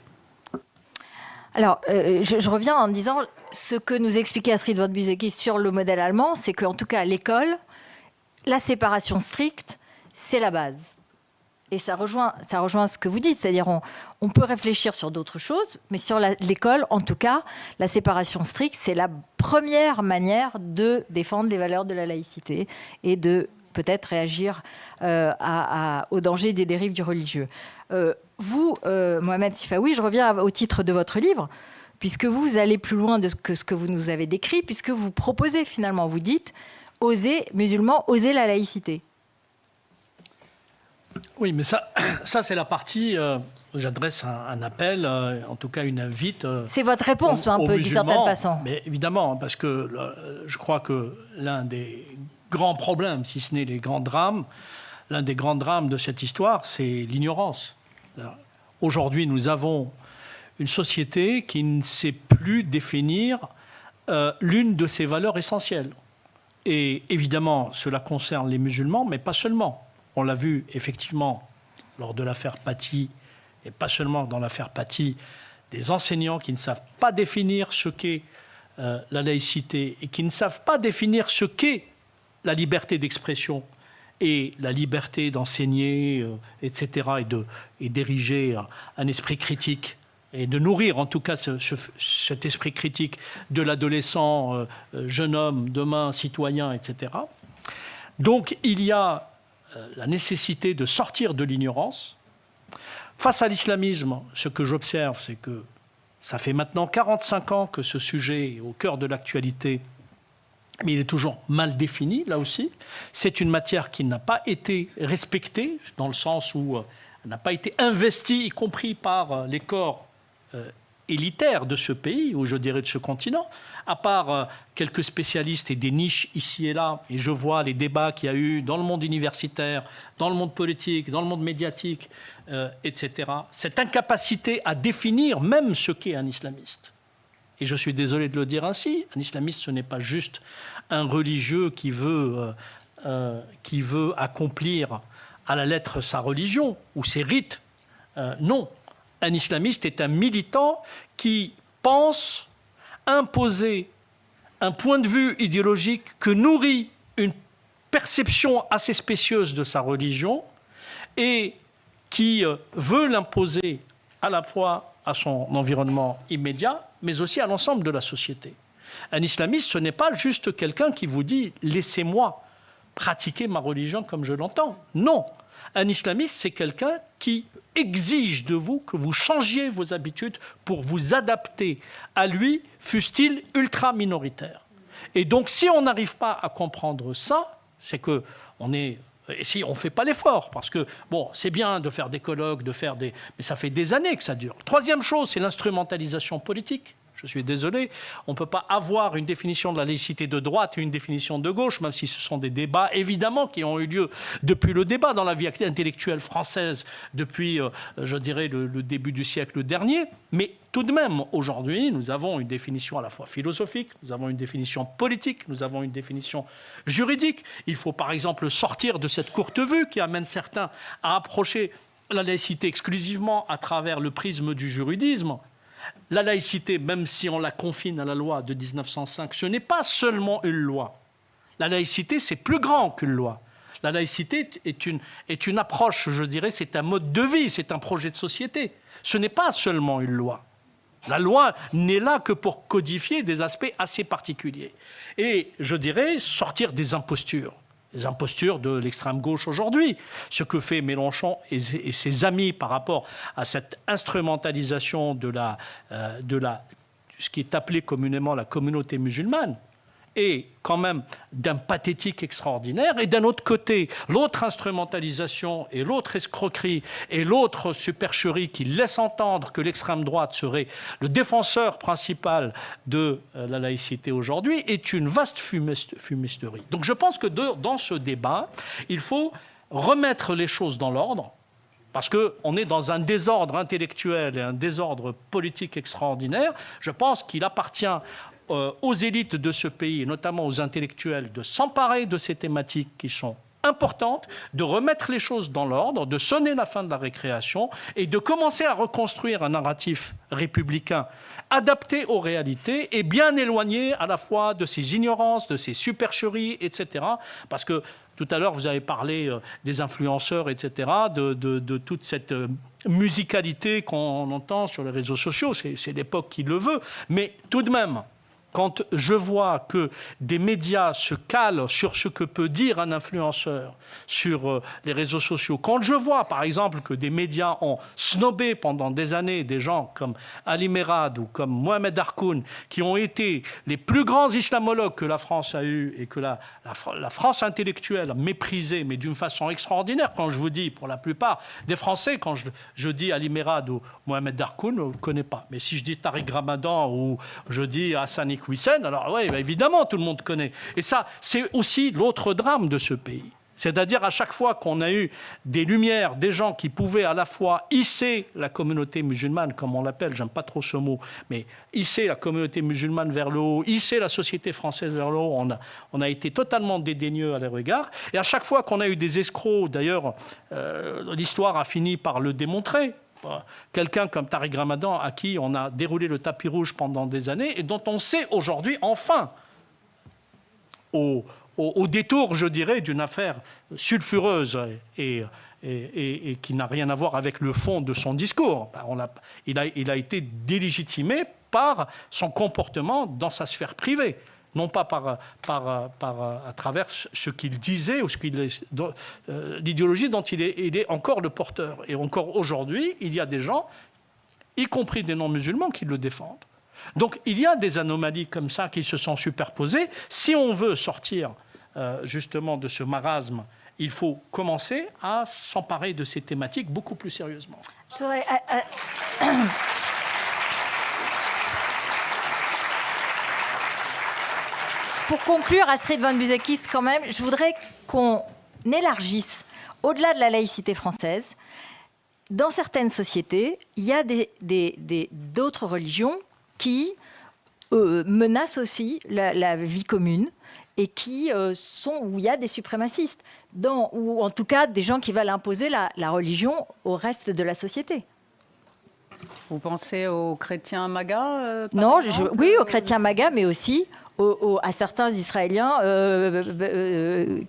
Alors, je reviens en disant ce que nous expliquait Astrid Van Buzeki sur le modèle allemand, c'est qu'en tout cas à l'école, la séparation stricte, c'est la base. Et ça rejoint ce que vous dites, c'est-à-dire on peut réfléchir sur d'autres choses, mais sur l'école, en tout cas, la séparation stricte, c'est la première manière de défendre les valeurs de la laïcité et de peut-être réagir au danger des dérives du religieux. Vous, Mohamed Sifaoui, je reviens au titre de votre livre, puisque vous allez plus loin que ce que vous nous avez décrit, puisque vous proposez finalement, vous dites, musulmans, osez la laïcité. Oui, mais ça c'est la partie. J'adresse un appel, en tout cas une invite. C'est votre réponse, un peu, d'une certaine façon. Mais évidemment, parce que je crois que l'un des grands problèmes, si ce n'est les grands drames, l'un des grands drames de cette histoire, c'est l'ignorance. Aujourd'hui, nous avons une société qui ne sait plus définir l'une de ses valeurs essentielles. Et évidemment, cela concerne les musulmans, mais pas seulement. On l'a vu effectivement lors de l'affaire Paty, et pas seulement dans l'affaire Paty, des enseignants qui ne savent pas définir ce qu'est la laïcité et qui ne savent pas définir ce qu'est la liberté d'expression et la liberté d'enseigner, etc., et d'ériger un esprit critique et de nourrir en tout cas cet esprit critique de l'adolescent, jeune homme, demain citoyen, etc. Donc il y a la nécessité de sortir de l'ignorance. Face à l'islamisme, ce que j'observe, c'est que ça fait maintenant 45 ans que ce sujet est au cœur de l'actualité, mais il est toujours mal défini, là aussi. C'est une matière qui n'a pas été respectée, dans le sens où elle n'a pas été investie, y compris par les corps élitaires de ce pays, ou je dirais de ce continent, à part quelques spécialistes et des niches ici et là, et je vois les débats qu'il y a eu dans le monde universitaire, dans le monde politique, dans le monde médiatique, etc. Cette incapacité à définir même ce qu'est un islamiste. Et je suis désolé de le dire ainsi, un islamiste, ce n'est pas juste un religieux qui veut accomplir à la lettre sa religion ou ses rites. Non. Un islamiste est un militant qui pense imposer un point de vue idéologique que nourrit une perception assez spécieuse de sa religion et qui veut l'imposer à la fois à son environnement immédiat, mais aussi à l'ensemble de la société. Un islamiste, ce n'est pas juste quelqu'un qui vous dit « laissez-moi pratiquer ma religion comme je l'entends ». Non, un islamiste, c'est quelqu'un qui exige de vous que vous changiez vos habitudes pour vous adapter à lui, fût-il ultra minoritaire. Et donc, si on n'arrive pas à comprendre ça, c'est que on est... Et si on ne fait pas l'effort, parce que, bon, c'est bien de faire des colloques, mais ça fait des années que ça dure. Troisième chose, c'est l'instrumentalisation politique. Je suis désolé, on ne peut pas avoir une définition de la laïcité de droite et une définition de gauche, même si ce sont des débats, évidemment, qui ont eu lieu depuis le débat dans la vie intellectuelle française, depuis, je dirais, le début du siècle dernier. Mais tout de même, aujourd'hui, nous avons une définition à la fois philosophique, nous avons une définition politique, nous avons une définition juridique. Il faut, par exemple, sortir de cette courte vue qui amène certains à approcher la laïcité exclusivement à travers le prisme du juridisme. La laïcité, même si on la confine à la loi de 1905, ce n'est pas seulement une loi. La laïcité, c'est plus grand qu'une loi. La laïcité est une approche, je dirais, c'est un mode de vie, c'est un projet de société. Ce n'est pas seulement une loi. La loi n'est là que pour codifier des aspects assez particuliers. Et je dirais sortir des impostures. Les impostures de l'extrême gauche aujourd'hui. Ce que fait Mélenchon et ses amis par rapport à cette instrumentalisation de ce qui est appelé communément la communauté musulmane est quand même d'un pathétique extraordinaire. Et d'un autre côté, l'autre instrumentalisation et l'autre escroquerie et l'autre supercherie qui laisse entendre que l'extrême droite serait le défenseur principal de la laïcité aujourd'hui est une vaste fumisterie. Donc je pense que dans ce débat, il faut remettre les choses dans l'ordre, parce qu'on est dans un désordre intellectuel et un désordre politique extraordinaire. Je pense qu'il appartient aux élites de ce pays, et notamment aux intellectuels, de s'emparer de ces thématiques qui sont importantes, de remettre les choses dans l'ordre, de sonner la fin de la récréation et de commencer à reconstruire un narratif républicain adapté aux réalités et bien éloigné à la fois de ces ignorances, de ces supercheries, etc. Parce que tout à l'heure, vous avez parlé des influenceurs, etc., de toute cette musicalité qu'on entend sur les réseaux sociaux. C'est l'époque qui le veut. Mais tout de même, quand je vois que des médias se calent sur ce que peut dire un influenceur sur les réseaux sociaux, quand je vois, par exemple, que des médias ont snobé pendant des années des gens comme Ali Merad ou comme Mohamed Harkoun, qui ont été les plus grands islamologues que la France a eus et que la France intellectuelle a méprisé, mais d'une façon extraordinaire, quand je vous dis, pour la plupart des Français, quand je dis Ali Merad ou Mohamed Harkoun, on ne connaît pas. Mais si je dis Tariq Ramadan ou je dis Hassan Iqwisen, alors oui, évidemment, tout le monde connaît. Et ça, c'est aussi l'autre drame de ce pays. C'est-à-dire à chaque fois qu'on a eu des lumières, des gens qui pouvaient à la fois hisser la communauté musulmane, comme on l'appelle, j'aime pas trop ce mot, mais hisser la communauté musulmane vers le haut, hisser la société française vers le haut, on a été totalement dédaigneux à leur égard. Et à chaque fois qu'on a eu des escrocs, d'ailleurs, l'histoire a fini par le démontrer. Quelqu'un comme Tariq Ramadan, à qui on a déroulé le tapis rouge pendant des années et dont on sait aujourd'hui, enfin, au détour, je dirais, d'une affaire sulfureuse et qui n'a rien à voir avec le fond de son discours. Il a été délégitimé par son comportement dans sa sphère privée, non pas à travers ce qu'il disait ou l'idéologie dont il est encore le porteur. Et encore aujourd'hui, il y a des gens, y compris des non-musulmans, qui le défendent. Donc il y a des anomalies comme ça qui se sont superposées. Si on veut sortir justement de ce marasme, il faut commencer à s'emparer de ces thématiques beaucoup plus sérieusement. Pour conclure, Astrid Van Buzekist, quand même, je voudrais qu'on élargisse au-delà de la laïcité française. Dans certaines sociétés, il y a d'autres religions qui menacent aussi la vie commune et où il y a des suprémacistes, ou en tout cas des gens qui veulent imposer la religion au reste de la société. Vous pensez aux chrétiens MAGA Non, oui, aux chrétiens MAGA, mais aussi à certains Israéliens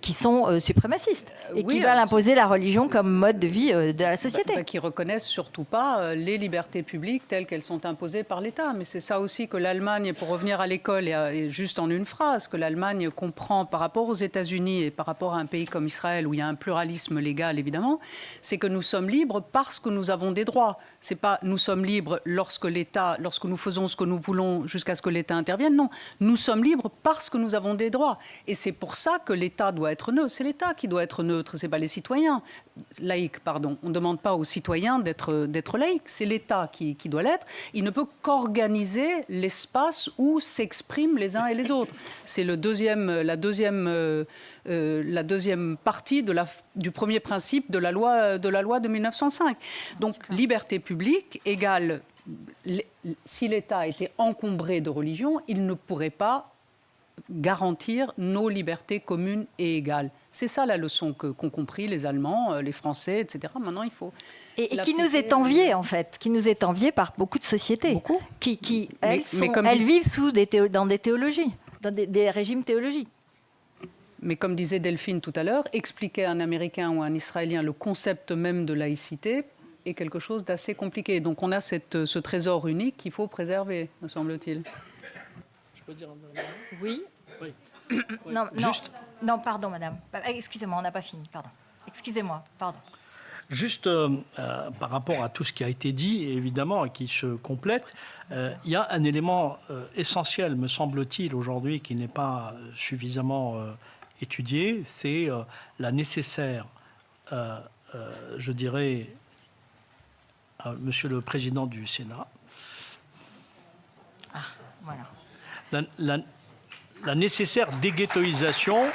qui sont suprémacistes et qui veulent imposer la religion comme mode de vie de la société. Qui reconnaissent surtout pas les libertés publiques telles qu'elles sont imposées par l'État. Mais c'est ça aussi que l'Allemagne, pour revenir à l'école et juste en une phrase, que l'Allemagne comprend par rapport aux États-Unis et par rapport à un pays comme Israël où il y a un pluralisme légal évidemment, c'est que nous sommes libres parce que nous avons des droits. C'est pas nous sommes libres lorsque nous faisons ce que nous voulons jusqu'à ce que l'État intervienne. Non, nous sommes libres parce que nous avons des droits. Et c'est pour ça que l'État doit être neutre. C'est l'État qui doit être neutre, c'est pas les citoyens. Laïcs, pardon. On ne demande pas aux citoyens d'être laïcs. C'est l'État qui doit l'être. Il ne peut qu'organiser l'espace où s'expriment les uns et les autres. C'est la deuxième partie du premier principe de la loi de 1905. Donc, liberté publique égale... Si l'État était encombré de religion, il ne pourrait pas garantir nos libertés communes et égales. C'est ça la leçon qu'ont compris les Allemands, les Français, etc. Maintenant, il faut... Et qui nous est enviée, en fait, qui nous est enviée par beaucoup de sociétés, qui elles vivent dans des théologies, dans des régimes théologiques. Mais comme disait Delphine tout à l'heure, expliquer à un Américain ou à un Israélien le concept même de laïcité est quelque chose d'assez compliqué. Donc on a ce trésor unique qu'il faut préserver, me semble-t-il. Je peux dire un mot ? Oui. Non, pardon, madame. Excusez-moi, on n'a pas fini, pardon. Excusez-moi, pardon. Juste par rapport à tout ce qui a été dit, évidemment, et qui se complète, il y a un élément essentiel, me semble-t-il, aujourd'hui, qui n'est pas suffisamment étudié, c'est la nécessaire, je dirais, Monsieur le Président du Sénat. Ah, voilà. La nécessaire déghettoisation.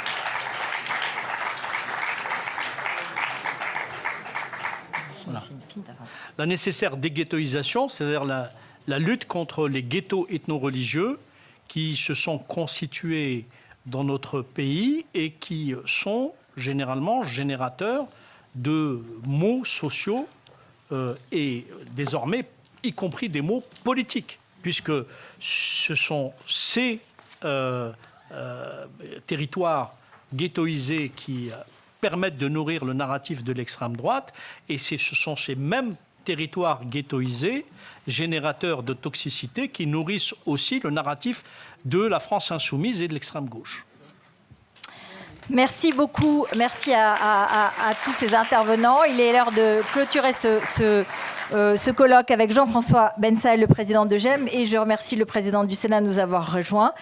Voilà. La nécessaire déghettoisation, c'est-à-dire la lutte contre les ghettos ethno-religieux qui se sont constitués dans notre pays et qui sont généralement générateurs de maux sociaux et désormais, y compris des mots politiques, puisque ce sont ces territoires ghettoisés qui permettent de nourrir le narratif de l'extrême droite, et ce sont ces mêmes territoires ghettoisés, générateurs de toxicité, qui nourrissent aussi le narratif de la France insoumise et de l'extrême gauche. Merci beaucoup. Merci à tous ces intervenants. Il est l'heure de clôturer ce colloque avec Jean-François Bensaïl, le président de GEM, et je remercie le président du Sénat de nous avoir rejoints.